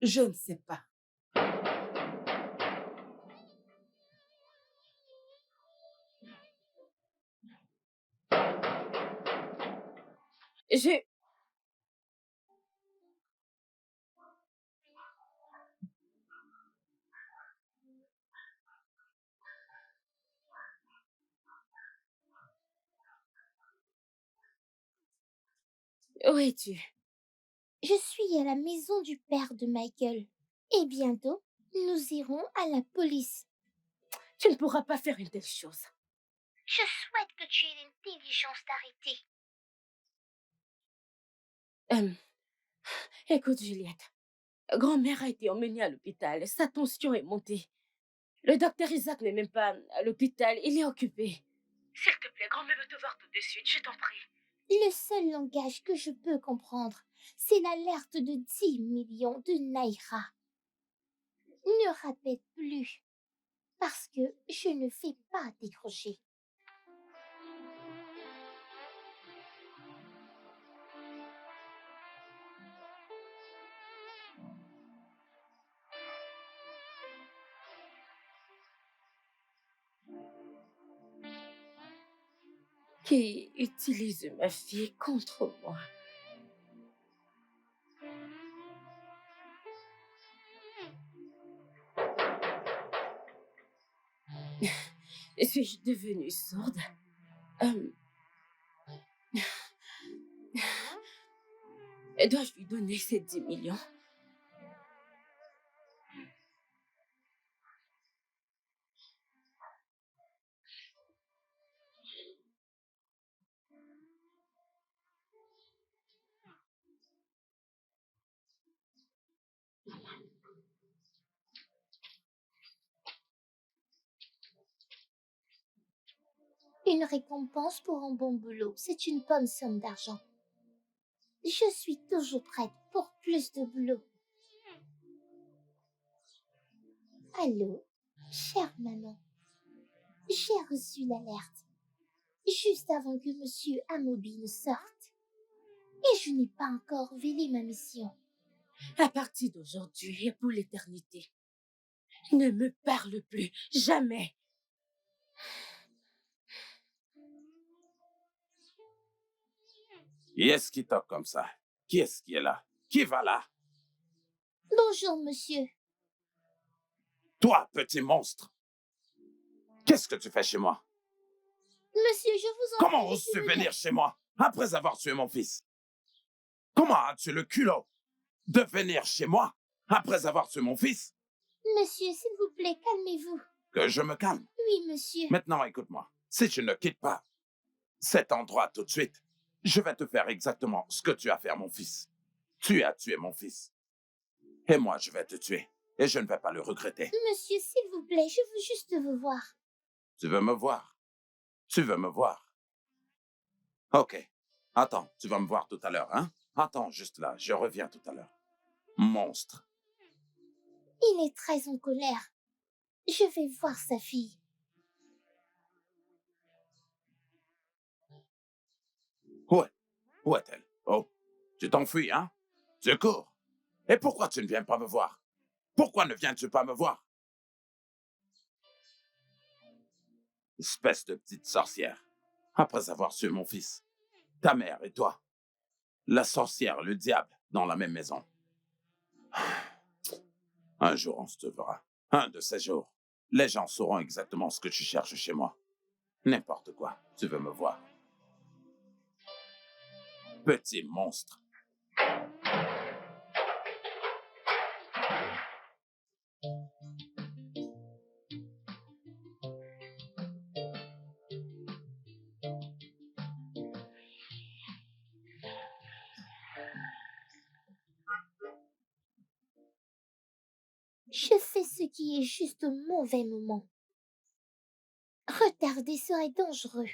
Je ne sais pas. Où es-tu? Je suis à la maison du père de Michael. Et bientôt, nous irons à la police. Tu ne pourras pas faire une telle chose. Je souhaite que tu aies l'intelligence d'arrêter. Écoute, Juliette. Grand-mère a été emmenée à l'hôpital. Sa tension est montée. Le docteur Isaac n'est même pas à l'hôpital. Il est occupé. S'il te plaît, grand-mère veut te voir tout de suite. Je t'en prie. Le seul langage que je peux comprendre, c'est l'alerte de 10 millions de Naira. Ne répète plus, parce que je ne fais pas décrocher. Qui utilise ma fille contre moi. Suis-je devenue sourde? Dois-je lui donner ces 10 millions? Une récompense pour un bon boulot, c'est une bonne somme d'argent. Je suis toujours prête pour plus de boulot. Allô, chère maman. J'ai reçu l'alerte juste avant que Monsieur Amobi ne sorte. Et je n'ai pas encore vélé ma mission. À partir d'aujourd'hui et pour l'éternité, ne me parle plus, jamais. Qui est-ce qui toque comme ça? Qui est-ce qui est là? Qui va là? Bonjour, monsieur. Toi, petit monstre! Qu'est-ce que tu fais chez moi? Monsieur, je vous en prie. Comment oses-tu venir chez moi après avoir tué mon fils? Comment as-tu le culot de venir chez moi après avoir tué mon fils? Monsieur, s'il vous plaît, calmez-vous. Que je me calme. Oui, monsieur. Maintenant, écoute-moi. Si tu ne quittes pas cet endroit tout de suite, je vais te faire exactement ce que tu as fait à mon fils. Tu as tué mon fils. Et moi, je vais te tuer. Et je ne vais pas le regretter. Monsieur, s'il vous plaît, je veux juste vous voir. Tu veux me voir? Tu veux me voir? Ok. Attends, tu vas me voir tout à l'heure, hein? Attends juste là, je reviens tout à l'heure. Monstre. Il est très en colère. Je vais voir sa fille. Où est-elle? Oh, tu t'enfuis, hein? Tu cours. Et pourquoi tu ne viens pas me voir? Pourquoi ne viens-tu pas me voir? Espèce de petite sorcière. Après avoir tué mon fils, ta mère et toi, la sorcière et le diable dans la même maison. Un jour, on se te verra. Un de ces jours, les gens sauront exactement ce que tu cherches chez moi. N'importe quoi, tu veux me voir. Petit monstre. Je fais ce qui est juste au mauvais moment. Retarder serait dangereux.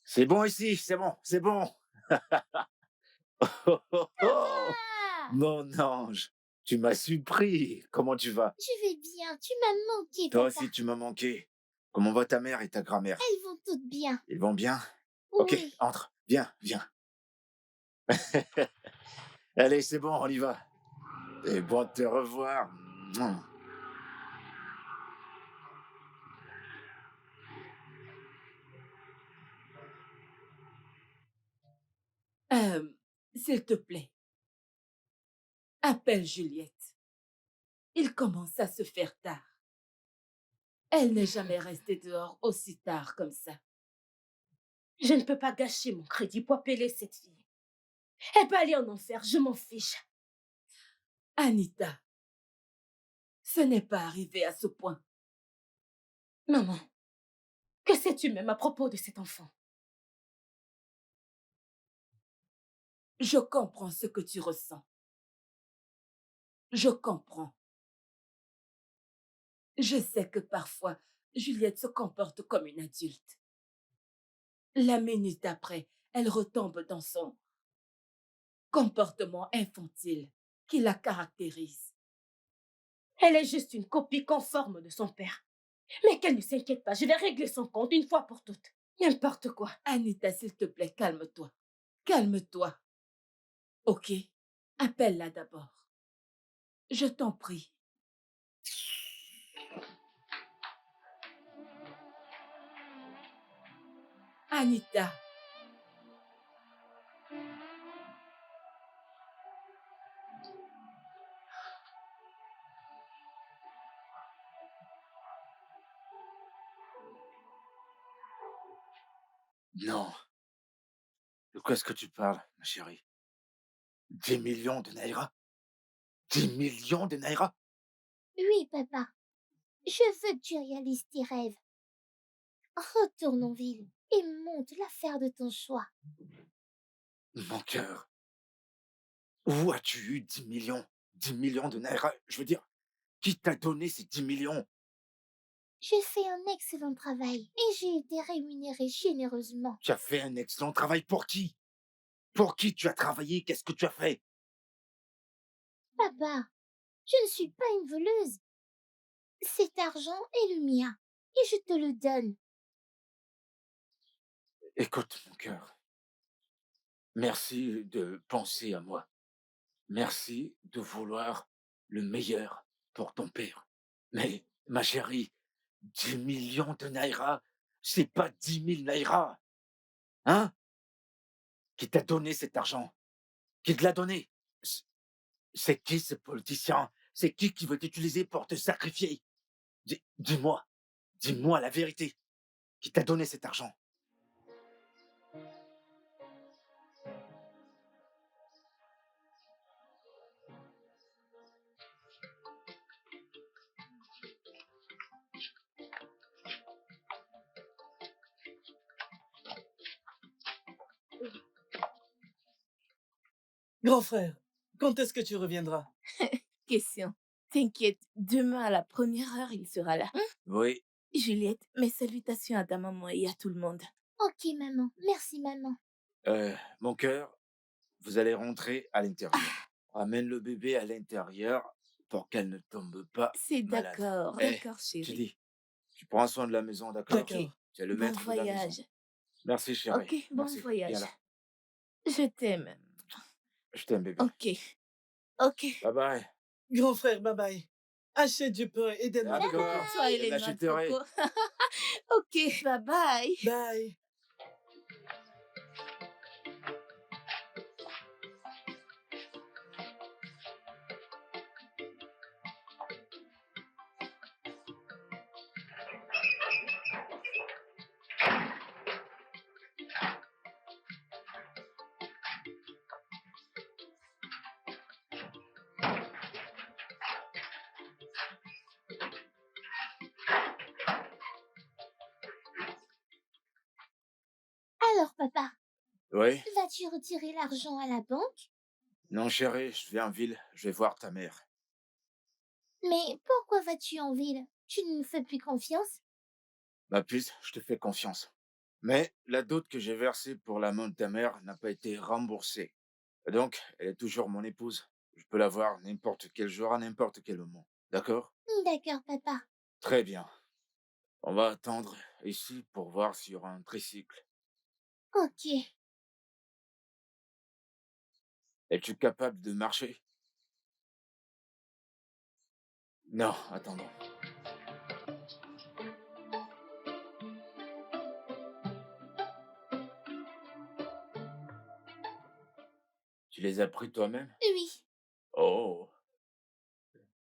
C'est bon ici, c'est bon, c'est bon. Oh, oh, oh, mon ange, tu m'as surpris. Comment tu vas? Je vais bien, tu m'as manqué, Toi papa. aussi, tu m'as manqué. Comment va ta mère et ta grand-mère? Elles vont toutes bien. Ils vont bien? Ok, Oui. entre, viens, viens. Allez, c'est bon, on y va. Et bon de te revoir. Mouah. S'il te plaît, appelle Juliette. Il commence à se faire tard. Elle n'est jamais restée dehors aussi tard comme ça. Je ne peux pas gâcher mon crédit pour appeler cette fille. Elle peut aller en enfer, je m'en fiche. Anita, ce n'est pas arrivé à ce point. Maman, que sais-tu même à propos de cet enfant? Je comprends ce que tu ressens. Je comprends. Je sais que parfois, Juliette se comporte comme une adulte. La minute après, elle retombe dans son comportement infantile qui la caractérise. Elle est juste une copie conforme de son père. Mais qu'elle ne s'inquiète pas, je vais régler son compte une fois pour toutes. N'importe quoi. Anita, s'il te plaît, calme-toi. Calme-toi. Ok? Appelle-la d'abord. Je t'en prie. Anita. Non. De quoi est-ce que tu parles, ma chérie? 10 millions de naira? 10 millions de naira? Oui, papa. Je veux que tu réalises tes rêves. Retourne en ville et monte l'affaire de ton choix. Mon cœur. Où as-tu eu 10 millions? 10 millions de naira? Je veux dire, qui t'a donné ces 10 millions? J'ai fait un excellent travail et j'ai été rémunérée généreusement. Tu as fait un excellent travail pour qui? Pour qui tu as travaillé? Qu'est-ce que tu as fait? Papa, je ne suis pas une voleuse. Cet argent est le mien et je te le donne. Écoute, mon cœur. Merci de penser à moi. Merci de vouloir le meilleur pour ton père. Mais, ma chérie, 10 millions de naira, c'est pas 10 000 naira. Hein? Qui t'a donné cet argent? Qui te l'a donné? C'est qui ce politicien? C'est qui veut t'utiliser pour te sacrifier? Dis-moi. Dis-moi la vérité. Qui t'a donné cet argent? Grand frère, quand est-ce que tu reviendras? Question. T'inquiète, demain à la première heure, il sera là. Oui. Juliette, mes salutations à ta maman et à tout le monde. Ok, maman. Merci, maman. Mon cœur, vous allez rentrer à l'intérieur. Ramène le bébé à l'intérieur pour qu'elle ne tombe pas C'est malade. d'accord, Eh, d'accord, tu chérie. dis, tu prends soin de la maison, d'accord? D'accord. Tu es le Bon maître de la maison. voyage. Merci, chérie. Ok, bon Merci. voyage. Viens là. Je t'aime. Je t'aime, bébé. Ok. Ok. Bye bye. Grand frère, bye bye. Achète du pain et des noix de D'accord coco. pour toi et Je les noix de l'achèterai. coco. Ok, bye bye. Bye. Alors, papa, Oui? vas-tu retirer l'argent à la banque? Non, chérie, je vais en ville. Je vais voir ta mère. Mais pourquoi vas-tu en ville? Tu ne me fais plus confiance? Ma puce, je te fais confiance. Mais la dot que j'ai versée pour la main de ta mère n'a pas été remboursée. Donc, elle est toujours mon épouse. Je peux la voir n'importe quel jour, à n'importe quel moment. D'accord? D'accord, papa. Très bien. On va attendre ici pour voir s'il y aura un tricycle. Ok. Es-tu capable de marcher? Non, attendons. Tu les as pris toi-même? Oui. Oh,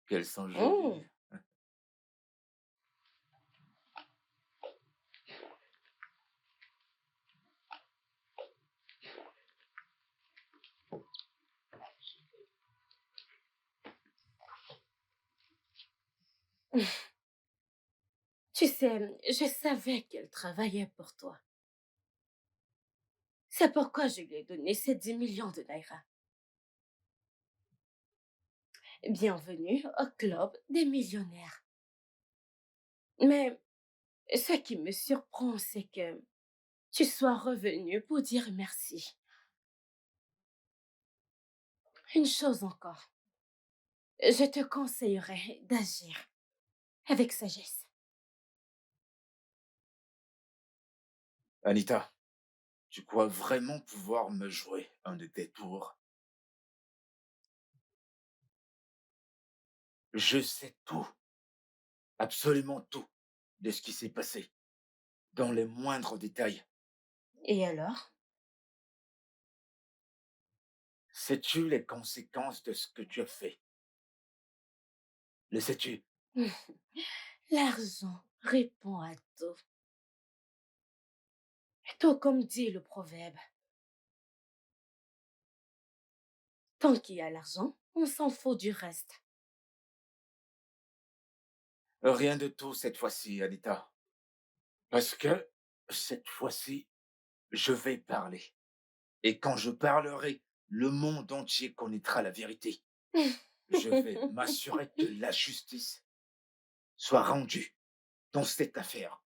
qu'elles sont jolies. Tu sais, je savais qu'elle travaillait pour toi. C'est pourquoi je lui ai donné ces 10 millions de naira. Bienvenue au club des millionnaires. Mais ce qui me surprend, c'est que tu sois revenu pour dire merci. Une chose encore, je te conseillerais d'agir avec sagesse. Anita, tu crois vraiment pouvoir me jouer un de tes tours? Je sais tout, absolument tout, de ce qui s'est passé, dans les moindres détails. Et alors? Sais-tu les conséquences de ce que tu as fait? Le sais-tu? L'argent répond à tout. Tout comme dit le proverbe. Tant qu'il y a l'argent, on s'en fout du reste. Rien de tout cette fois-ci, Anita. Parce que cette fois-ci, je vais parler. Et quand je parlerai, le monde entier connaîtra la vérité. Je vais m'assurer que la justice soit rendue dans cette affaire.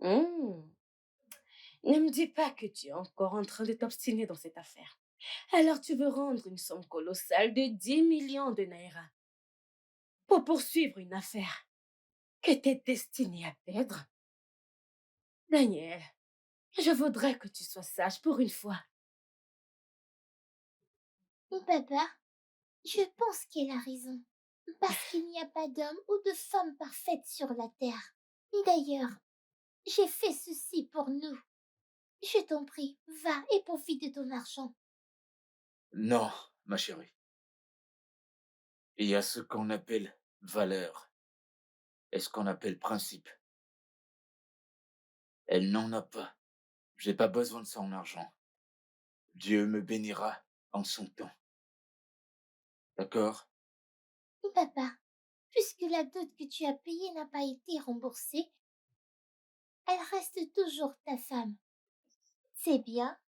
Hmm. Ne me dis pas que tu es encore en train de t'obstiner dans cette affaire. Alors tu veux rendre une somme colossale de 10 millions de naira pour poursuivre une affaire que tu es destinée à perdre? Daniel, je voudrais que tu sois sage pour une fois. Papa, je pense qu'elle a raison. Parce qu'il n'y a pas d'homme ou de femme parfaite sur la terre. D'ailleurs, j'ai fait ceci pour nous. Je t'en prie, va et profite de ton argent. Non, ma chérie. Il y a ce qu'on appelle valeur et ce qu'on appelle principe. Elle n'en a pas. J'ai pas besoin de son argent. Dieu me bénira en son temps. D'accord? Papa, puisque la dot que tu as payée n'a pas été remboursée, elle reste toujours ta femme. C'est bien,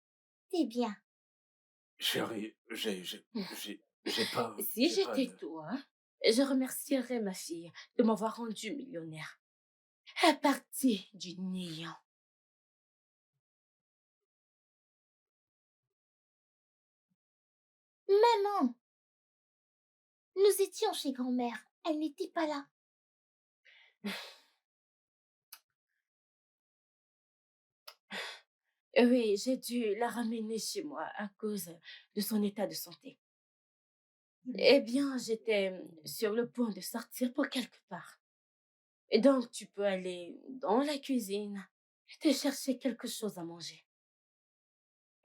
c'est bien. Chérie, j'ai pas... Si j'ai pas j'étais de- toi, je remercierais ma fille de m'avoir rendu millionnaire. À partir du néant. Maman, nous étions chez grand-mère. Elle n'était pas là. Oui, j'ai dû la ramener chez moi à cause de son état de santé. Eh bien, j'étais sur le point de sortir pour quelque part. Et donc, tu peux aller dans la cuisine et te chercher quelque chose à manger.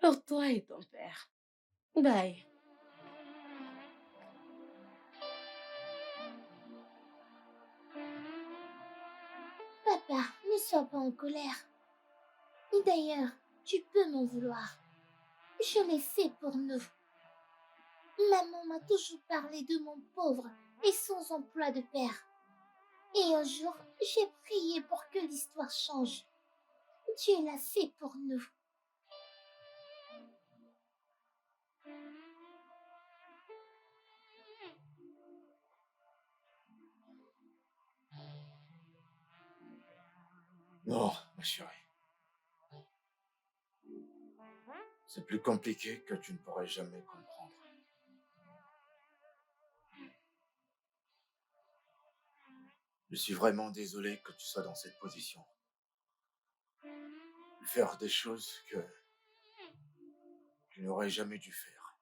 Pour toi et ton père. Bye. Papa, ne sois pas en colère. Et d'ailleurs, tu peux m'en vouloir. Je l'ai fait pour nous. Maman m'a toujours parlé de mon pauvre et sans emploi de père. Et un jour, j'ai prié pour que l'histoire change. Dieu l'a fait pour nous. Non, ma chérie. C'est plus compliqué que tu ne pourrais jamais comprendre. Je suis vraiment désolé que tu sois dans cette position. Faire des choses que tu n'aurais jamais dû faire.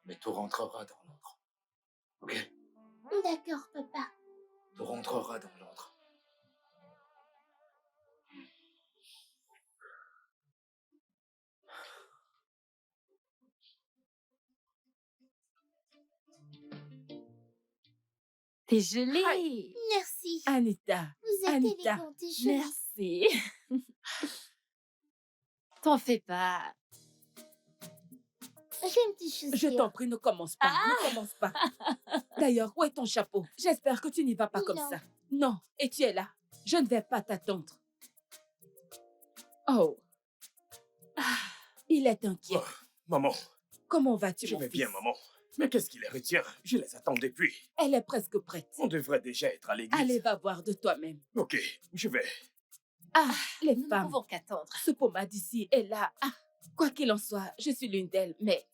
Mais tout rentrera dans l'ordre. Ok? D'accord, papa. Tout rentrera dans l'ordre. T'es jolie. Merci. Anita. Vous êtes Anita. élégante et jolie. Merci. T'en fais pas. J'ai une petite chaussure. Je t'en prie, ne commence pas. Ne commence pas. D'ailleurs, où est ton chapeau? J'espère que tu n'y vas pas comme Non. ça. Non, et tu es là. Je ne vais pas t'attendre. Oh. Ah, il est inquiet. Oh, maman, Comment vas-tu, je mon vais fils? bien, maman. Mais qu'est-ce qui les retient? Je les attends depuis. Elle est presque prête. On devrait déjà être à l'église. Allez, va voir de toi-même. Ok, je vais. Ah, les Nous ne femmes. pouvons qu'attendre. Ce pommade ici est là. Ah, quoi qu'il en soit, je suis l'une d'elles, mais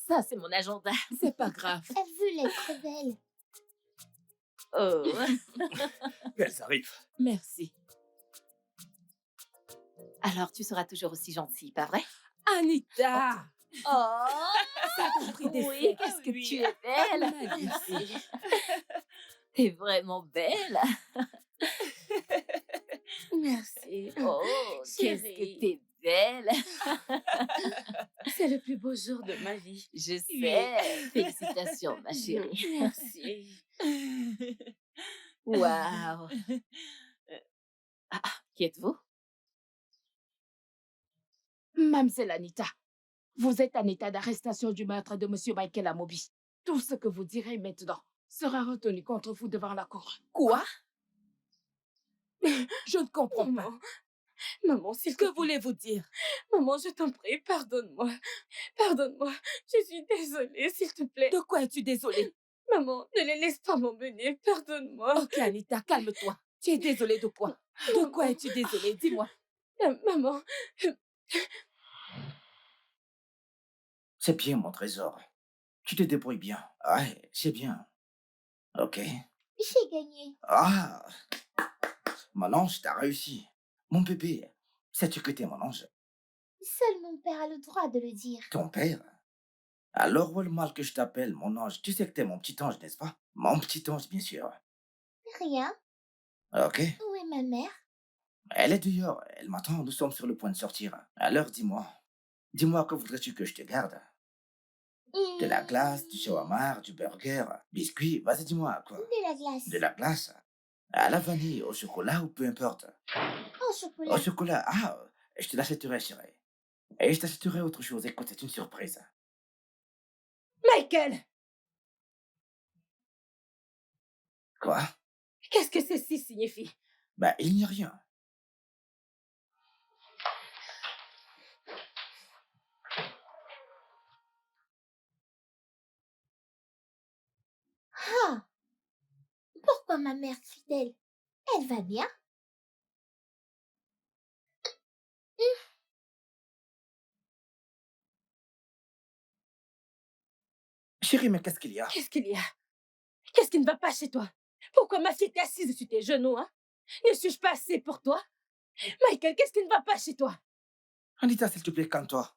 Ça, c'est mon agenda. c'est pas grave. Elle veut l'être belle. Oh. Elles arrivent. Merci. Alors, tu seras toujours aussi gentille, pas vrai? Anita! Oh. Ça t'a pris des Oui, siècles. qu'est-ce que Oui. tu es belle. Magnifique. T'es vraiment belle. Merci. Oh, qu'est-ce que Chérie. t'es belle. C'est le plus beau jour de ma vie. Je sais. Félicitations, ma chérie. Merci. Waouh. Qui êtes-vous? Mademoiselle Anita, vous êtes en état d'arrestation du meurtre de Monsieur Michael Amobi. Tout ce que vous direz maintenant sera retenu contre vous devant la cour. Quoi? Je ne comprends pas. Maman, s'il te Que plaît. voulez-vous dire? Maman, je t'en prie, pardonne-moi. Pardonne-moi. Je suis désolée, s'il te plaît. De quoi es-tu désolée? Maman, ne les laisse pas m'emmener. Pardonne-moi. Ok, Anita, calme-toi. Tu es désolée de quoi? De quoi es-tu désolée? Dis-moi. Maman, C'est bien, mon trésor. Tu te débrouilles bien. Ouais, c'est bien. Ok. J'ai gagné. Ah, mon ange, t'as réussi. Mon bébé, sais-tu que t'es mon ange? Seul mon père a le droit de le dire. Ton père? Alors, où est le mal que je t'appelle, mon ange? Tu sais que t'es mon petit ange, n'est-ce pas? Mon petit ange, bien sûr. Rien. Ok. Où est ma mère? Elle est dehors. Elle m'attend. Nous sommes sur le point de sortir. Alors, dis-moi. Dis-moi, que voudrais-tu que je te garde? De la glace, du shawarma, du burger, biscuit. Vas-y, dis-moi, quoi. De la glace. De la glace? À la vanille, au chocolat ou peu importe. Au chocolat. Au chocolat, ah, je te l'achèterai, chérie. Et je t'achèterai autre chose. Écoute, c'est une surprise. Michael, Quoi? qu'est-ce que ceci signifie? Bah, il n'y a rien. Ah! Pourquoi ma mère crie-t-elle? Elle va bien? Chérie, mais qu'est-ce qu'il y a? Qu'est-ce qu'il y a? Qu'est-ce qui ne va pas chez toi? Pourquoi ma fille t'est assise sur tes genoux, hein? Ne suis-je pas assez pour toi? Michael, qu'est-ce qui ne va pas chez toi? Anita, s'il te plaît, calme-toi.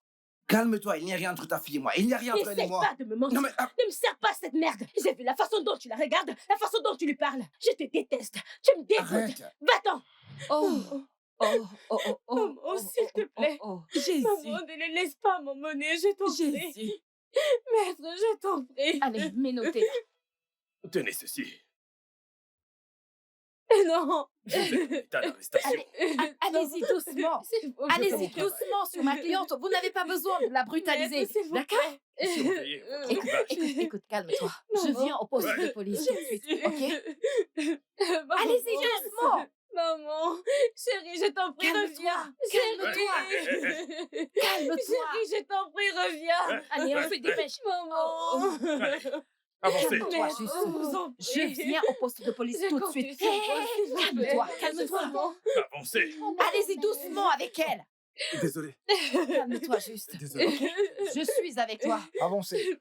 Calme-toi, il n'y a rien entre ta fille et moi. Il n'y a rien entre elle et N'essaie moi. pas de me mentir. Non, mais, Ne me sers pas cette merde. J'ai vu la façon dont tu la regardes, la façon dont tu lui parles. Je te déteste. Tu me dégoûtes. Arrête. Va-t'en. Oh, s'il te plaît. Jésus. Maman, ne les laisse pas m'emmener, je t'en prie. Jésus. Maître, je t'en prie. Allez, mets-nous-tes. Tenez ceci. Non. Vous êtes en état d'arrestation. Allez-y doucement. S'il vous plaît. Allez-y doucement sur ma cliente. Vous n'avez pas besoin de la brutaliser. Maître, s'il vous D'accord? plaît. Surveillez votre Écoute, langage. écoute, calme-toi. Je Maman. viens au poste de Ouais. police tout de suite, ok? Maman. Allez-y doucement. Maman, chérie, je t'en prie, reviens. Calme-toi. Calme-toi. Chérie, je t'en prie, reviens. Allez, on se dépêche. Maman. Allez, avancez. Calme-toi, Maître, juste. on vous en Je prie. viens au poste de police Je tout de compte suite. sur toi, s'il vous plaît. Calme-toi, calme-toi. Maman. Avancez. Allez-y doucement avec elle. Désolé. Calme-toi juste. Désolé. Ok? Je suis avec toi. Avancez.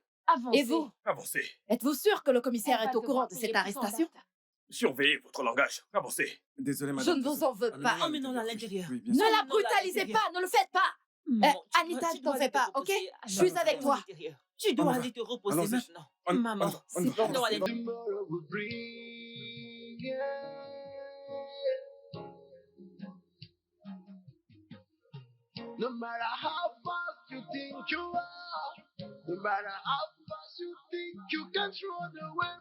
Et vous, Avancez. êtes-vous sûr que le commissaire On va est au courant de devoir cette payer pour son arrestation? data. Surveillez votre langage. Avancez. Désolé, Je madame. ne vous en veux pas. Emmenons-la à l'intérieur. Oui, bien Ne sûr. la brutalisez pas, ne le faites pas. Anita, ne t'en fais pas, ok? Je suis avec toi. Tu On dois y aller te reposer Allons-y. maintenant. On- Maman, on- c'est bon. on- Non, allez. Tomorrow will bring, yeah. No matter how fast you think you are, no matter how fast you think you can throw the way